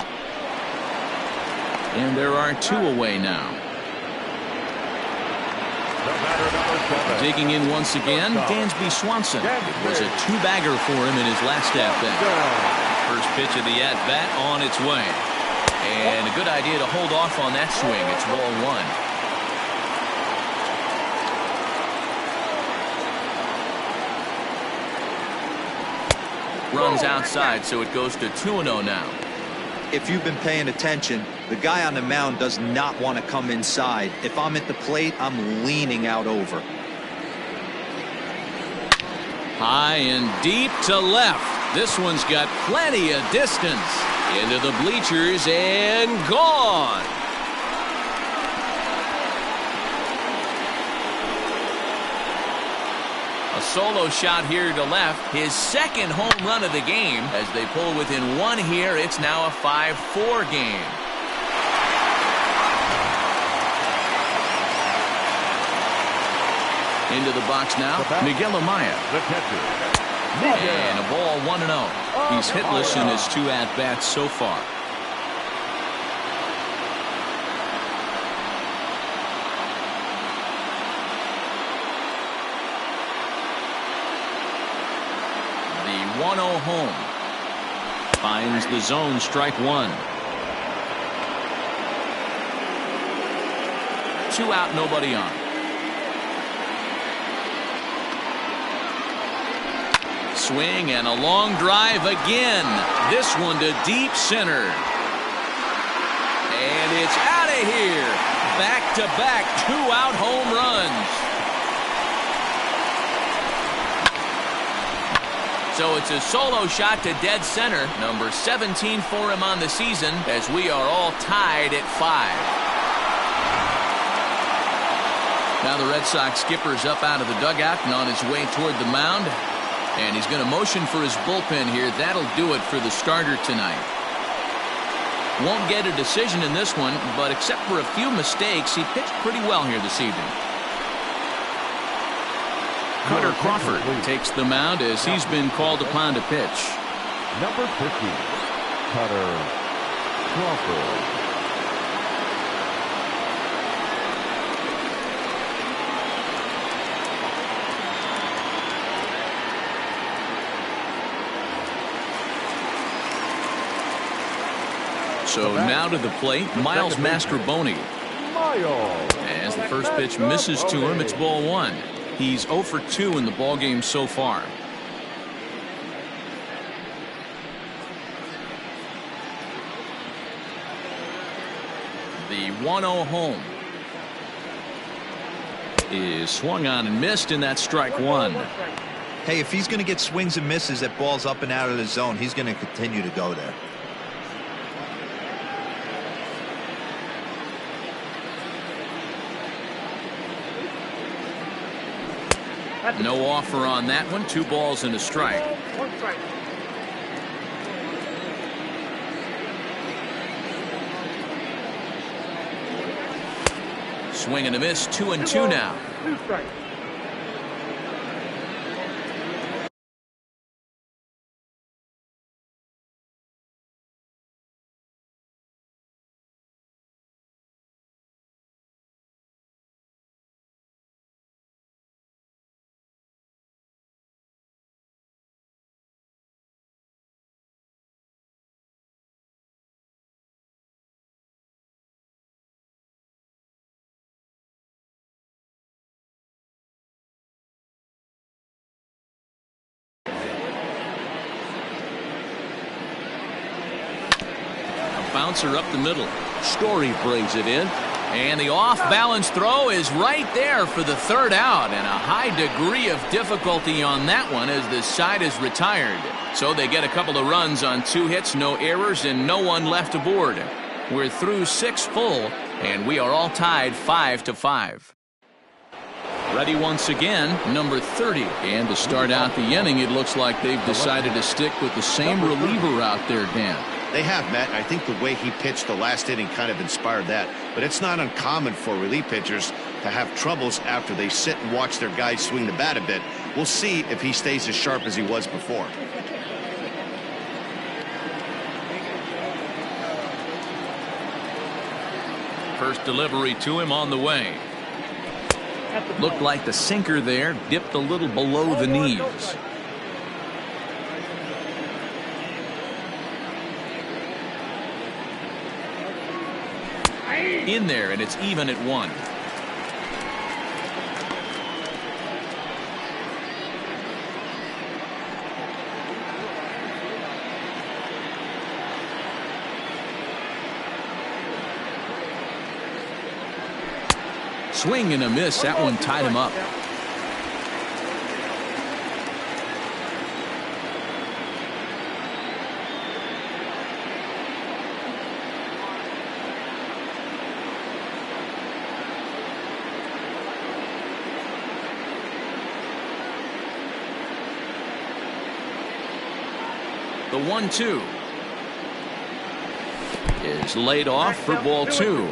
S1: And there are 2 away now. Digging in once again, Dansby Swanson. It was a 2-bagger for him in his last at-bat. First pitch of the at-bat on its way. And a good idea to hold off on that swing. It's ball one. Runs outside, so it goes to 2-0 now.
S3: If you've been paying attention, the guy on the mound does not want to come inside. If I'm at the plate, I'm leaning out over.
S1: High and deep to left. This one's got plenty of distance. Into the bleachers and gone. A solo shot here to left. His second home run of the game. As they pull within one here, it's now a 5-4 game. Into the box now, Miguel Amaya.
S5: The catcher.
S1: And a ball 1-0. He's hitless in his 2 at-bats so far. The 1-0 home. Finds the zone, strike one. 2 out, nobody on. Swing and a long drive again. This one to deep center. And it's out of here. Back-to-back 2-out home runs. So it's a solo shot to dead center. Number 17 for him on the season, as we are all tied at 5. Now the Red Sox skipper's up out of the dugout and on his way toward the mound. And he's going to motion for his bullpen here. That'll do it for the starter tonight. Won't get a decision in this one, but except for a few mistakes, he pitched pretty well here this evening. Cutter Crawford takes the mound as he's been called upon to pitch.
S5: Number 50, Cutter Crawford.
S1: So now to the plate, Miles Mastrobuoni. As the first pitch misses to him, it's ball one. He's 0 for 2 in the ballgame so far. The 1-0 home is swung on and missed, and that's strike one.
S3: Hey, if he's going to get swings and misses at balls up and out of the zone, he's going to continue to go there.
S1: No offer on that one. 2 balls and a strike.
S4: 1 strike.
S1: Swing and a miss. 2-2 now.
S4: 2 strikes.
S1: Bouncer up the middle. Story brings it in. And the off-balance throw is right there for the 3rd out. And a high degree of difficulty on that one as the side is retired. So they get a couple of runs on 2 hits, no errors, and no one left aboard. We're through 6 full, and we are all tied 5-5. Ready once again, number 30. And to start out the inning, it looks like they've decided to stick with the same reliever out there, Dan.
S2: They have, Matt. I think the way he pitched the last inning kind of inspired that. But it's not uncommon for relief pitchers to have troubles after they sit and watch their guys swing the bat a bit. We'll see if he stays as sharp as he was before.
S1: First delivery to him on the way. Looked like the sinker there dipped a little below the knees. In there, and it's even at 1. Swing and a miss. That one tied him up. The 1-2 is laid off for ball 2.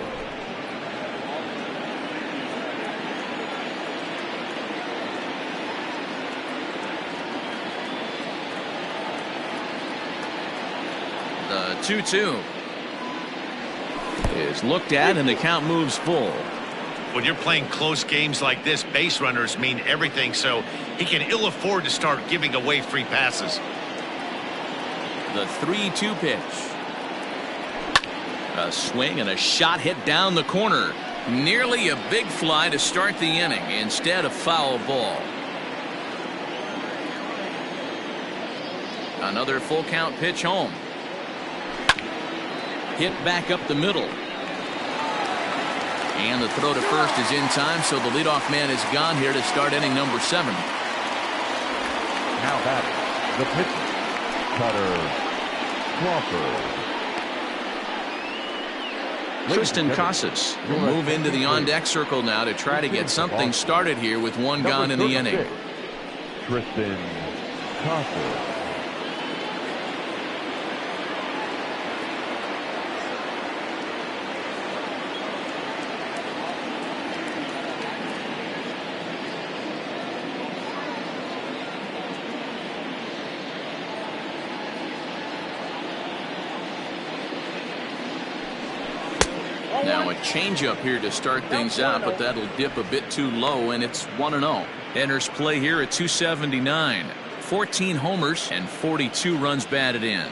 S1: The 2-2 is looked at, and the count moves full.
S2: When you're playing close games like this, base runners mean everything, so he can ill afford to start giving away free passes.
S1: The 3-2 pitch. A swing and a shot hit down the corner. Nearly a big fly to start the inning. Instead, a foul ball. Another full count pitch home. Hit back up the middle. And the throw to first is in time, so the leadoff man is gone here to start inning number 7.
S5: Now batting, the pitcher, Cutter Crawford.
S1: Tristan Casas will move into the on-deck circle now to try to get something started here with one gone in the inning.
S5: Tristan Casas.
S1: Now a changeup here to start things out, but that'll dip a bit too low, and it's 1-0. Enters play here at 279. 14 homers and 42 runs batted in.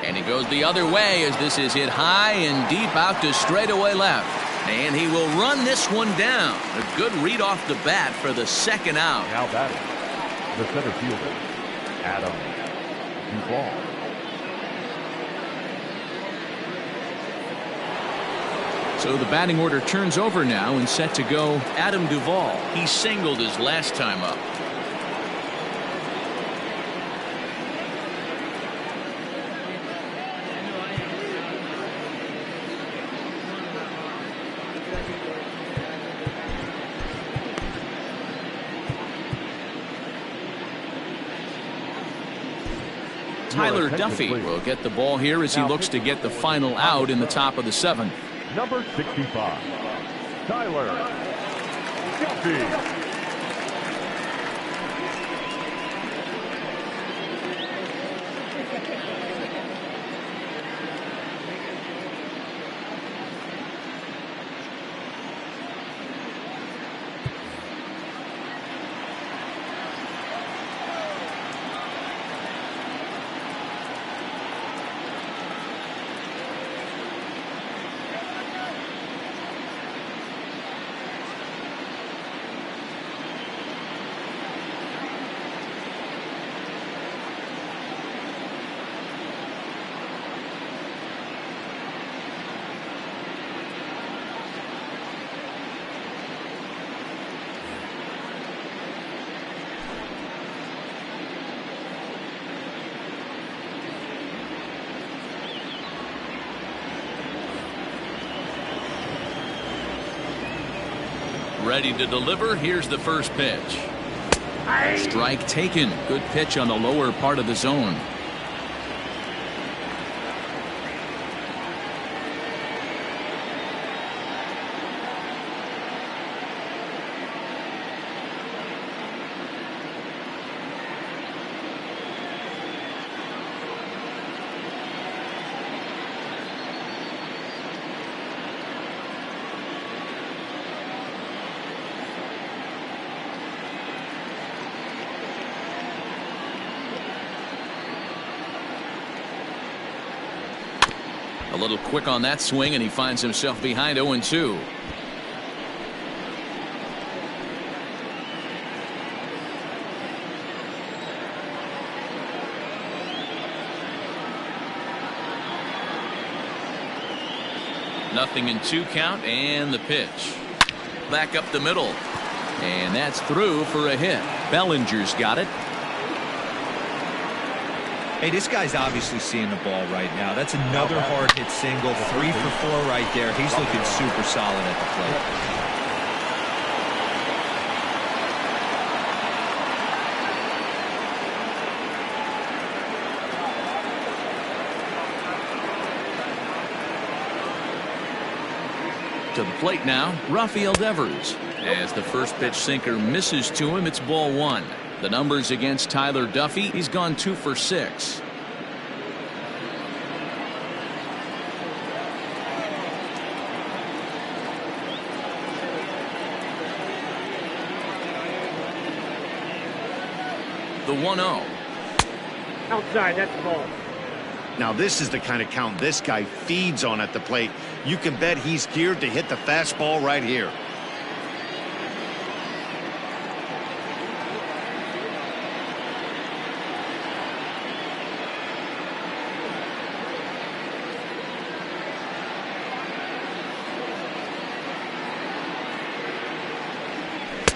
S1: And he goes the other way as this is hit high and deep out to straightaway left. And he will run this one down. A good read off the bat for the second out.
S5: Now batting, the center fielder, Adam Duvall.
S1: So the batting order turns over now and set to go Adam Duvall. He singled his last time up. Tyler Duffy will get the ball here as he looks to get the final out in the top of the 7th.
S5: Number 65, Tyler Duffy.
S1: Ready to deliver. Here's the first pitch. Strike taken. Good pitch on the lower part of the zone. A little quick on that swing, and he finds himself behind 0-2. Nothing in 2 count, and the pitch. Back up the middle. And that's through for a hit. Bellinger's got it.
S3: Hey, this guy's obviously seeing the ball right now. That's another hard hit single. 3 for 4 right there. He's looking super solid at the plate.
S1: To the plate now, Rafael Devers. As the first pitch sinker misses to him, it's ball 1. The numbers against Tyler Duffy, he's gone 2 for 6. The 1-0.
S4: Outside, that's the ball.
S2: Now this is the kind of count this guy feeds on at the plate. You can bet he's geared to hit the fastball right here.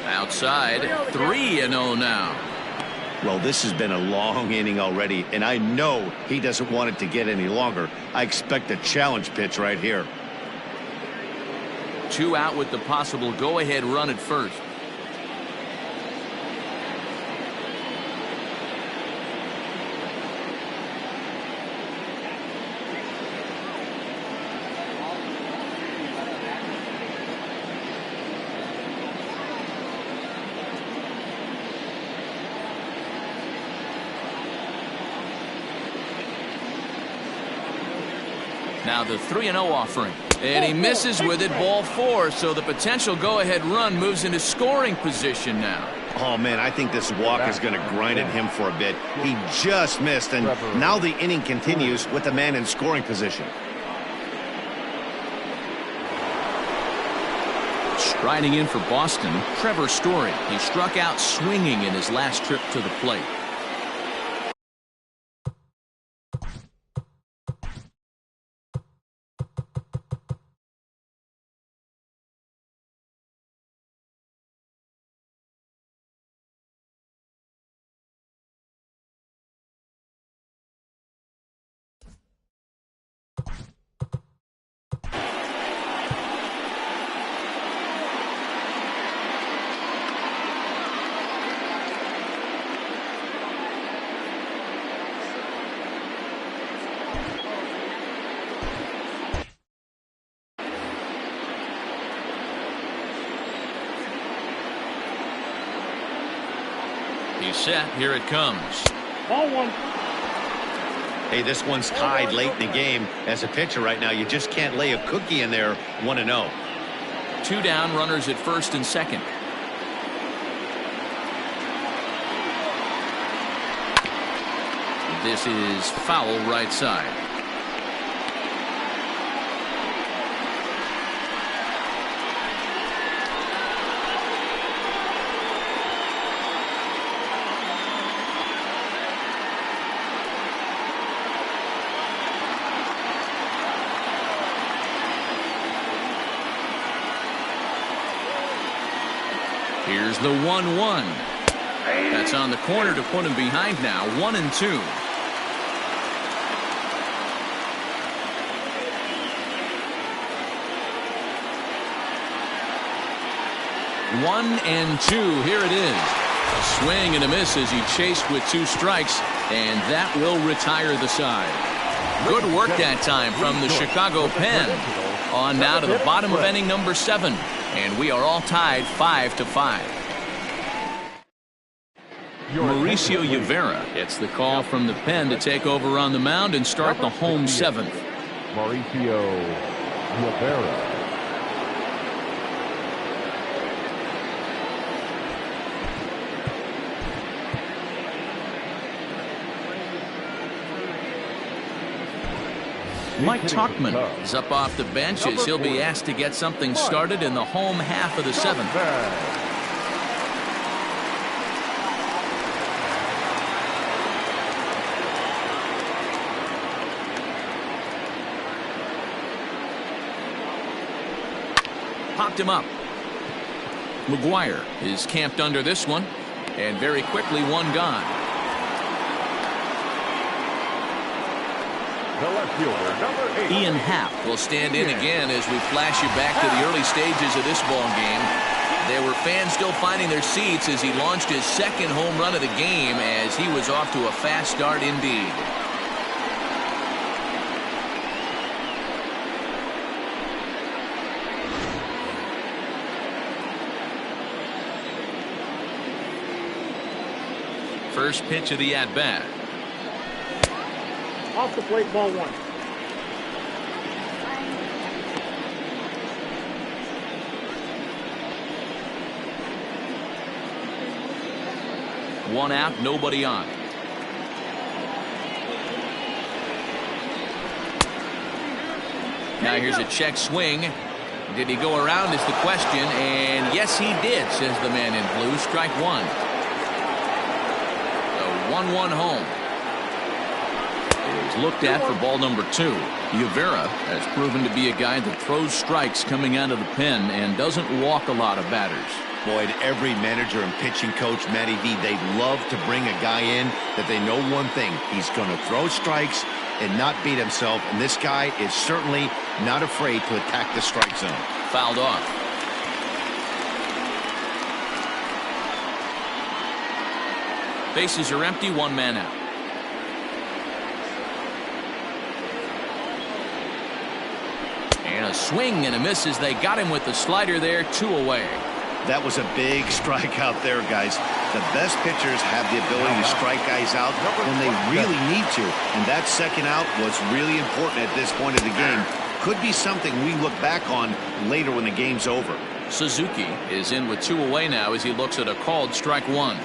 S1: Outside, 3-0 now.
S2: Well, this has been a long inning already, and I know he doesn't want it to get any longer. I expect a challenge pitch right here.
S1: 2 out with the possible go-ahead run at first. Now the 3-0 offering. And he misses with it, ball 4. So the potential go-ahead run moves into scoring position now.
S2: Oh, man, I think this walk is going to grind at him for a bit. He just missed, and now the inning continues with the man in scoring position.
S1: Striding in for Boston, Trevor Story. He struck out swinging in his last trip to the plate. He's set. Here it comes.
S4: Ball 1.
S2: Hey, this one's tied late in the game. As a pitcher right now, you just can't lay a cookie in there. 1-0.
S1: 2 down, runners at first and second. This is foul right side. Here's the 1-1. That's on the corner to put him behind now. 1-2. One and two. Here it is. A swing and a miss as he chased with 2 strikes, and that will retire the side. Good work that time from the Chicago Pen. On now to the bottom of inning number 7. And we are all tied 5-5. Mauricio Rivera gets the call from the pen to take over on the mound and start the home 7th.
S5: Mauricio Rivera.
S1: Mike
S5: hitting for the
S1: Tuchman
S5: Cubs.
S1: is up off the bench as he'll be asked to get something started in the home half of the seventh. Popped him up. McGuire is camped under this one, and very quickly one gone.
S5: The left fielder, number 8.
S1: Ian Happ will stand in again as we flash you back to the early stages of this ball game. There were fans still finding their seats as he launched his second home run of the game as he was off to a fast start indeed. First pitch of the at-bat.
S4: Off the plate, ball 1.
S1: One out, nobody on. Now here's a check swing. Did he go around is the question, and yes he did, says the man in blue. Strike one. The 1-1 home. Is looked at for ball number 2. Rivera has proven to be a guy that throws strikes coming out of the pen and doesn't walk a lot of batters.
S2: Boyd, every manager and pitching coach, Matty V, they love to bring a guy in that they know one thing. He's going to throw strikes and not beat himself, and this guy is certainly not afraid to attack the strike zone.
S1: Fouled off. Bases are empty, one man out. And a swing and a miss as they got him with the slider there, 2 away.
S2: That was a big strike out there, guys. The best pitchers have the ability to strike guys out when they really need to, and that second out was really important at this point of the game. Could be something we look back on later when the game's over.
S1: Suzuki is in with 2 away now as he looks at a called strike 1.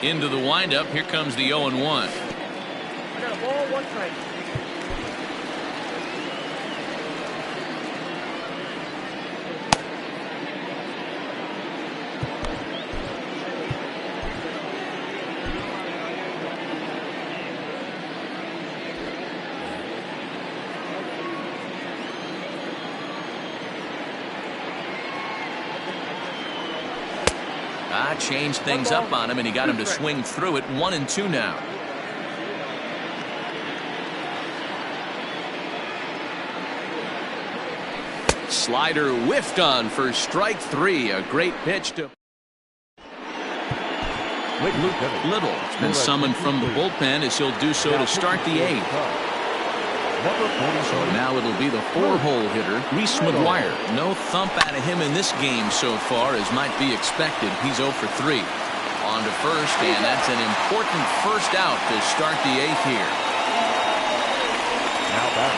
S1: Into the windup, here comes the 0-1.
S4: I got a ball, 1 strike.
S1: Changed things up on him, and he got him to swing through it. 1-2 now. Slider whiffed on for strike 3. A great pitch to Little. It's been summoned from the bullpen as he'll do so to start the 8th. So now it'll be the 4-hole hitter, Reese McGuire. No thump out of him in this game so far, as might be expected. He's 0 for 3. On to first, and that's an important first out to start the 8th here.
S5: Now back.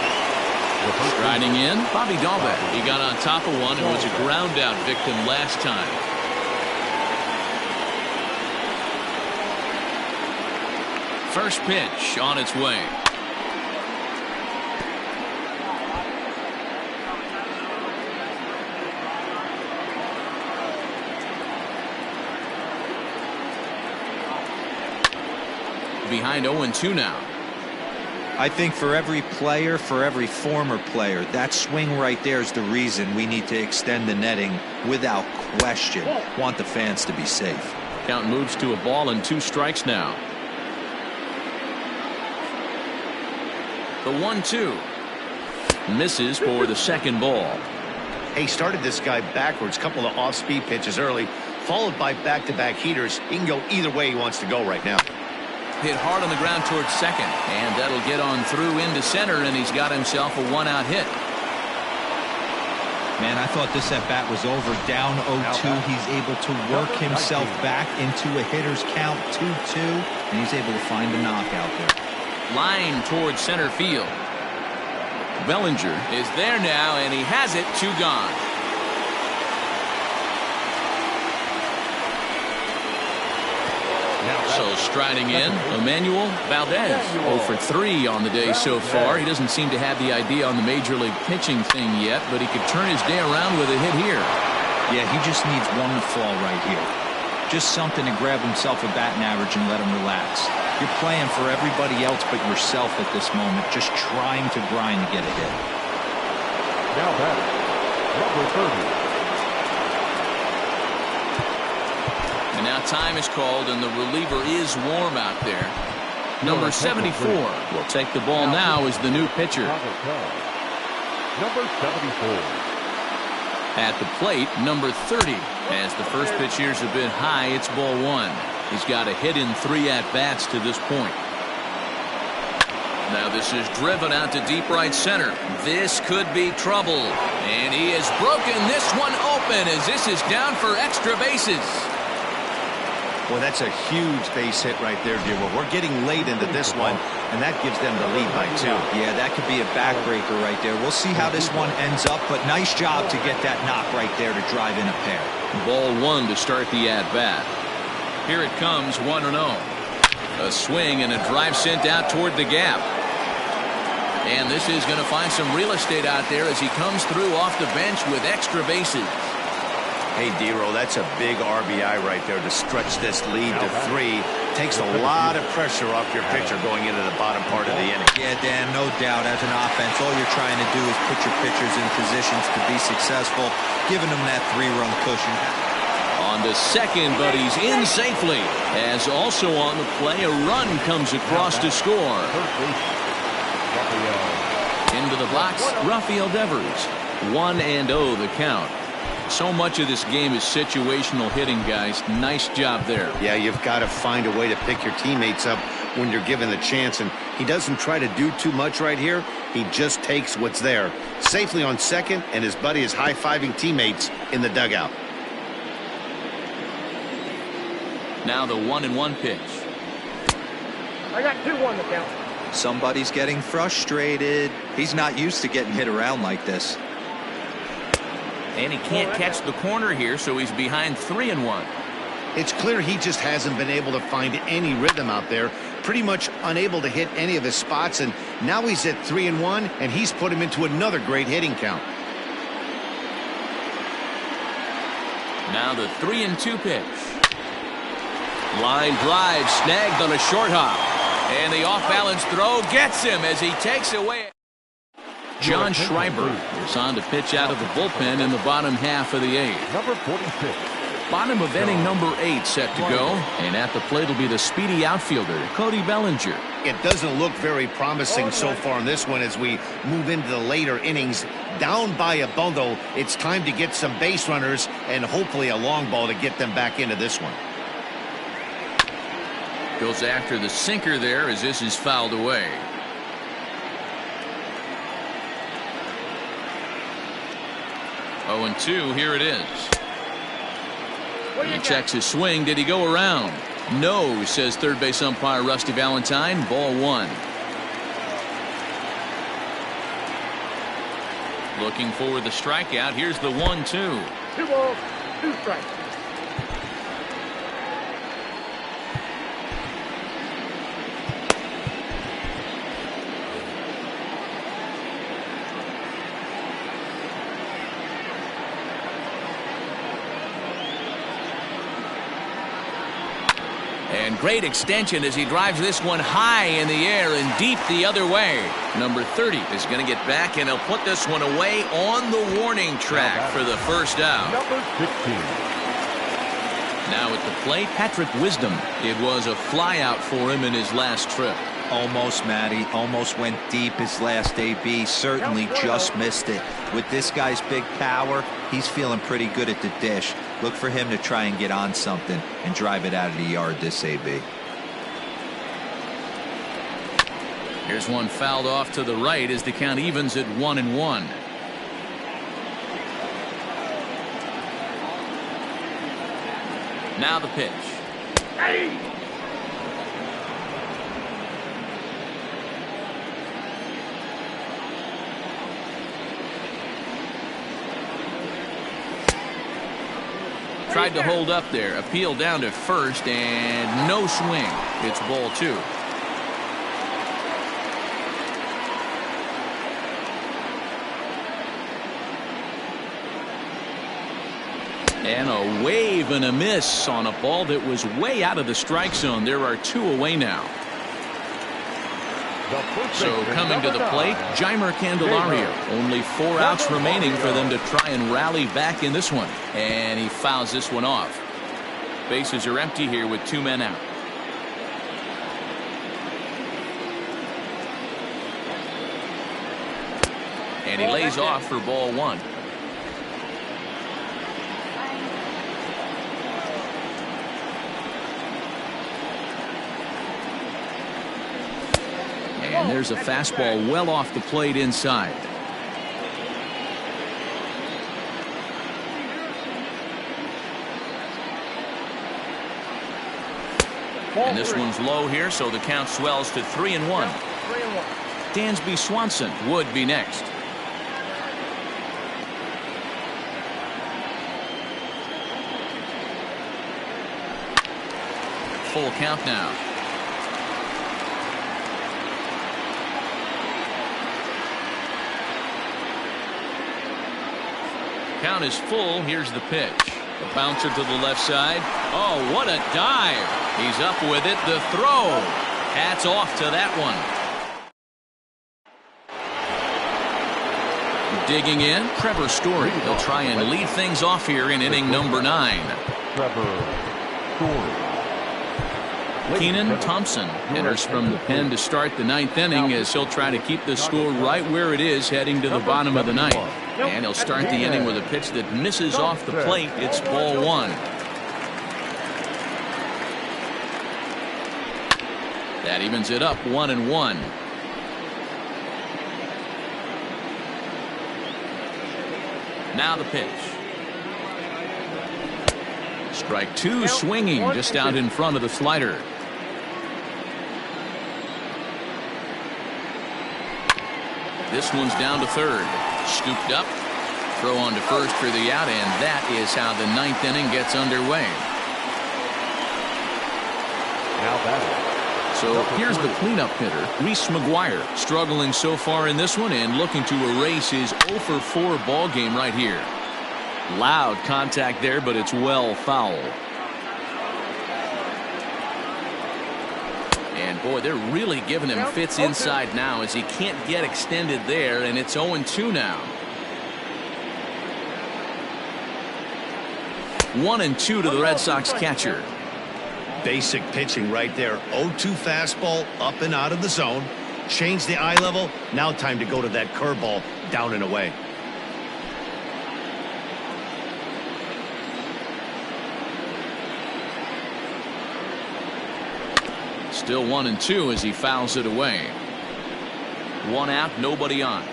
S1: Striding in, Bobby Dahlbeck. He got on top of one and was a ground out victim last time. First pitch on its way. Behind 0-2 now.
S3: I think for every player, for every former player, that swing right there is the reason we need to extend the netting without question. Want the fans to be safe.
S1: Count moves to a ball and 2 strikes now. The 1-2 misses for the second ball.
S2: He started this guy backwards, couple of off-speed pitches early, followed by back-to-back heaters. He can go either way he wants to go right now.
S1: Hit hard on the ground towards second, and that'll get on through into center, and he's got himself a 1-out hit.
S3: Man, I thought this at-bat was over. Down 0-2. He's able to work himself back into a hitter's count, 2-2, and he's able to find a knockout there.
S1: Line towards center field. Bellinger is there now, and he has it. 2 gone. So striding in, Emmanuel Valdez. 0 for 3 on the day so far. He doesn't seem to have the idea on the major league pitching thing yet, but he could turn his day around with a hit here.
S7: Yeah, he just needs one to fall right here. Just something to grab himself a batting average and let him relax. You're playing for everybody else but yourself at this moment, just trying to grind to get a hit.
S5: Now batting, number 30.
S1: And now time is called, and the reliever is warm out there. Number 74 will take the ball now as the new pitcher.
S5: Number 74.
S1: At the plate, number 30. As the first pitch here's a bit high, it's ball 1. He's got a hit in 3 at-bats to this point. Now this is driven out to deep right center. This could be trouble. And he has broken this one open as this is down for extra bases.
S2: Well, that's a huge base hit right there, dear. Well, we're getting late into this one, and that gives them the lead by 2.
S7: Yeah, that could be a backbreaker right there. We'll see how this one ends up, but nice job to get that knock right there to drive in a pair.
S1: Ball 1 to start the at-bat. Here it comes, 1-0. A swing and a drive sent out toward the gap. And this is going to find some real estate out there as he comes through off the bench with extra bases.
S2: Hey, Dero, that's a big RBI right there to stretch this lead to 3. Takes a lot of pressure off your pitcher going into the bottom part of the inning.
S7: Yeah, Dan, no doubt. As an offense, all you're trying to do is put your pitchers in positions to be successful, giving them that 3-run cushion.
S1: On to second, but he's in safely. As also on the play, a run comes across to score. Into the box, Rafael Devers. 1-0 the count. So much of this game is situational hitting, guys. Nice job there.
S2: Yeah, you've got to find a way to pick your teammates up when you're given the chance, and he doesn't try to do too much right here. He just takes what's there. Safely on second, and his buddy is high-fiving teammates in the dugout.
S1: Now the 1-1 pitch.
S4: I got 2-1 to count.
S7: Somebody's getting frustrated. He's not used to getting hit around like this.
S1: And he can't catch the corner here, so he's behind 3-1.
S2: It's clear he just hasn't been able to find any rhythm out there. Pretty much unable to hit any of his spots, and now he's at 3-1, and he's put him into another great hitting count.
S1: Now the 3-2 pitch. Line drive snagged on a short hop. And the off-balance throw gets him as he takes away. John Schreiber is on to pitch out of the bullpen in the bottom half of the 8th.
S5: Number 46.
S1: Bottom of inning number 8 set to go. And at the plate will be the speedy outfielder, Cody Bellinger.
S2: It doesn't look very promising so far in this one as we move into the later innings. Down by a bundle, it's time to get some base runners and hopefully a long ball to get them back into this one.
S1: Goes after the sinker there as this is fouled away. Oh, 2, here it is. He checks his swing. Did he go around? No, says third base umpire Rusty Valentine. Ball 1. Looking for the strikeout. Here's the 1-2.
S4: 2 balls, 2 strikes.
S1: And great extension as he drives this one high in the air and deep the other way. Number 30 is going to get back, and he'll put this one away on the warning track for the first out.
S5: Number 15.
S1: Now at the plate, Patrick Wisdom. It was a flyout for him in his last trip.
S7: Almost, Matty. Almost went deep his last AB. Certainly just missed it. With this guy's big power, he's feeling pretty good at the dish. Look for him to try and get on something and drive it out of the yard this AB.
S1: Here's one fouled off to the right as the count evens at 1-1. Now the pitch.
S4: Hey!
S1: Tried to hold up there. Appeal down to first, and no swing. It's ball 2. And a wave and a miss on a ball that was way out of the strike zone. There are 2 away now. So coming to the plate, Jeimer Candelario. Only 4 outs remaining for them to try and rally back in this one. And he fouls this one off. Bases are empty here with 2 men out. And he lays off for ball 1. And there's a fastball well off the plate inside. And this one's low here, so the count swells to 3-1. Dansby Swanson would be next. Full count now. Count is full. Here's the pitch. A bouncer to the left side. Oh, what a dive. He's up with it. The throw. Hats off to that one. Digging in, Trevor Story. He'll try and lead things off here in inning number 9.
S5: Trevor Story.
S1: Keenan Thompson enters from the pen to start the 9th inning as he'll try to keep the score right where it is heading to the bottom of the 9th. And he'll start the inning with a pitch that misses off the plate. It's ball 1. That evens it up 1-1. Now the pitch. Strike 2 swinging just out in front of the slider. This one's down to third. Scooped up. Throw on to first for the out, and that is how the 9th inning gets underway.
S5: Now batting.
S1: So here's the cleanup hitter, Reese McGuire, struggling so far in this one and looking to erase his 0-for-4 ball game right here. Loud contact there, but it's well foul. And boy, they're really giving him fits inside now as he can't get extended there, and it's 0-2 now. 1-2 to the Red Sox catcher.
S2: Basic pitching right there. 0-2 fastball up and out of the zone. Change the eye level. Now time to go to that curveball down and away.
S1: Still 1-2 as he fouls it away. 1 out, nobody on.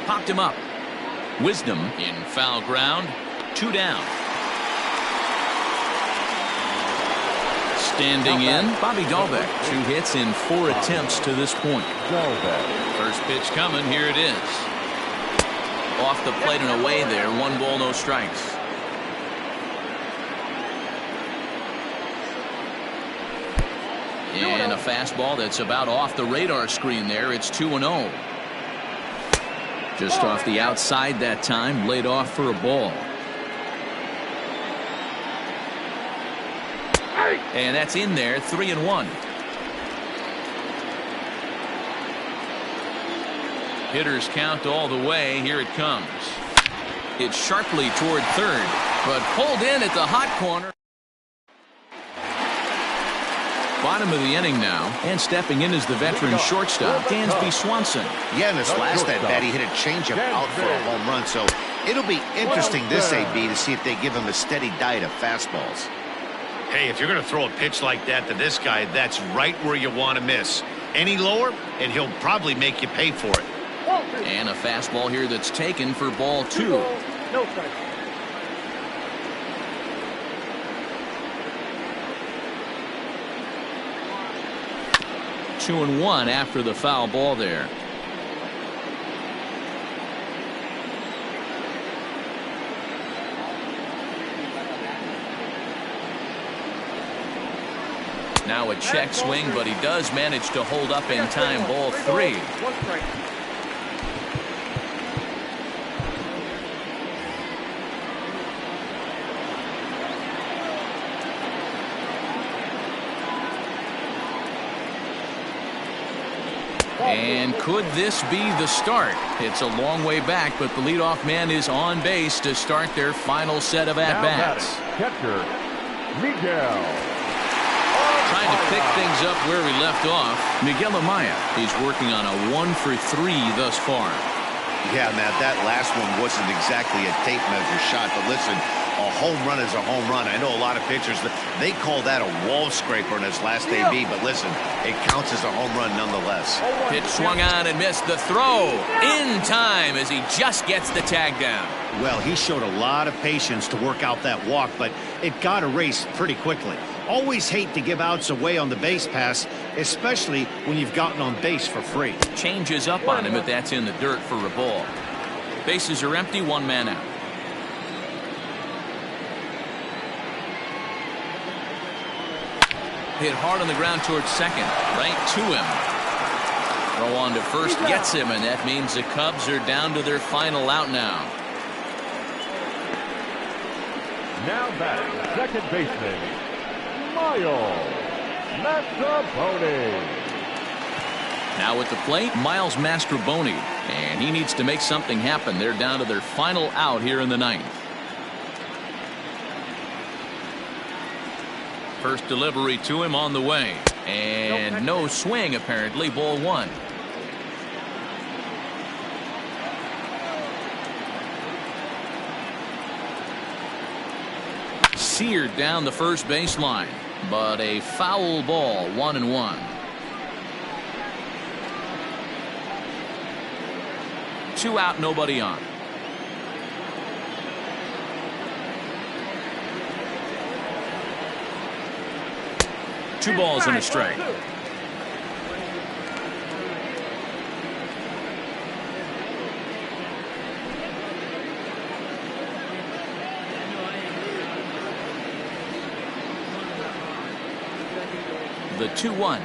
S1: Popped him up. Wisdom in foul ground. 2 down. Standing in, Bobby Dahlbeck. 2 hits in 4 attempts to this point. First pitch coming. Here it is. Off the plate and away there. 1 ball, no strikes. And a fastball that's about off the radar screen there. It's 2-0. Just off the outside that time, laid off for a ball. And that's in there, 3-1. Hitters count all the way. Here it comes. It's sharply toward third, but pulled in at the hot corner. Bottom of the inning now, and stepping in is the veteran shortstop, Dansby Swanson.
S2: Yeah, in this last at bat, he hit a changeup out for a home run, so it'll be interesting this AB to see if they give him a steady diet of fastballs. Hey, if you're going to throw a pitch like that to this guy, that's right where you want to miss. Any lower, and he'll probably make you pay for it.
S1: And a fastball here that's taken for ball 2.
S4: No strike.
S1: 2-1 after the foul ball there. Now a check swing, but he does manage to hold up in time. Ball 3.
S4: 1 strike.
S1: And could this be the start? It's a long way back, but the leadoff man is on base to start their final set of at-bats.
S5: Catcher, Miguel.
S1: Trying to pick things up where we left off. Miguel Amaya. He's working on a 1 for 3 thus far.
S2: Yeah, Matt, that last one wasn't exactly a tape measure shot, but listen, a home run is a home run. I know a lot of pitchers, they call that a wall scraper in his last AB, but listen, it counts as a home run nonetheless.
S1: Pitch swung on and missed. The throw in time as he just gets the tag down.
S2: Well, he showed a lot of patience to work out that walk, but it got erased pretty quickly. Always hate to give outs away on the base pass, especially when you've gotten on base for free.
S1: Changes up on him, but that's in the dirt for a ball. Bases are empty, 1 man out. Hit hard on the ground towards second, right to him. Throw on to first gets him, and that means the Cubs are down to their final out now.
S5: Now batting, second baseman, Miles Mastrobuoni.
S1: Now at the plate, Miles Mastrobuoni, and he needs to make something happen. They're down to their final out here in the 9th. First delivery to him on the way, and no swing apparently. Ball 1. Seared down the first baseline, but a foul ball. 1-1. 2 out, nobody on. Two balls and a strike. The 2-1.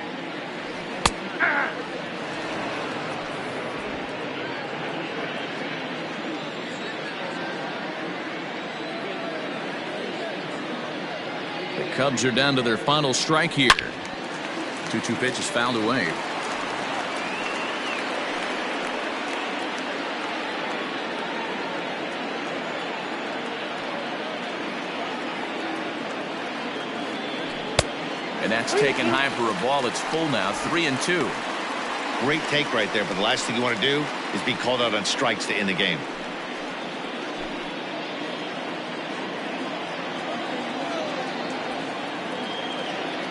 S1: The Cubs are down to their final strike here. 2-2 pitch is fouled away. And that's taken high for a ball. It's full now. 3-2.
S2: Great take right there, but the last thing you want to do is be called out on strikes to end the game.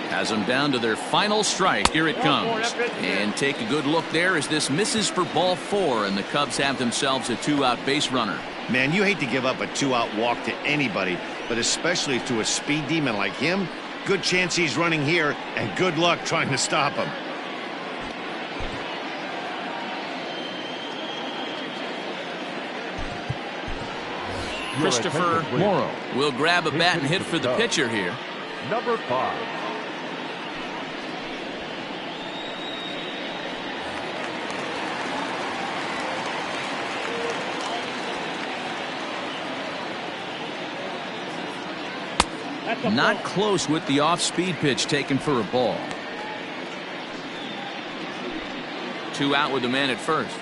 S1: Has them down to their final strike. Here it comes. And take a good look there as this misses for ball 4, and the Cubs have themselves a 2-out base runner.
S2: Man, you hate to give up a 2-out walk to anybody, but especially to a speed demon like him. Good chance he's running here, and good luck trying to stop him.
S1: Christopher Morrow will grab a bat and hit for the pitcher here.
S5: Number 5.
S1: Not close with the off-speed pitch taken for a ball. 2 out with the man at first.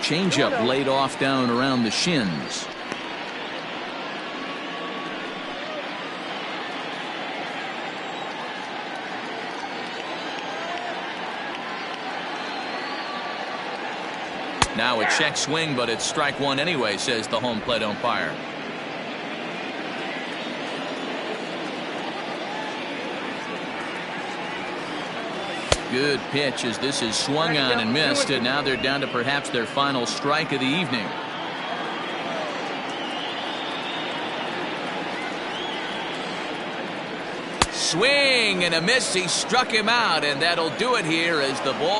S1: Changeup laid off down around the shins. Now a check swing, but it's strike 1 anyway, says the home plate umpire. Good pitch as this is swung on and missed, and now they're down to perhaps their final strike of the evening. Swing and a miss. He struck him out, and that'll do it here as the ball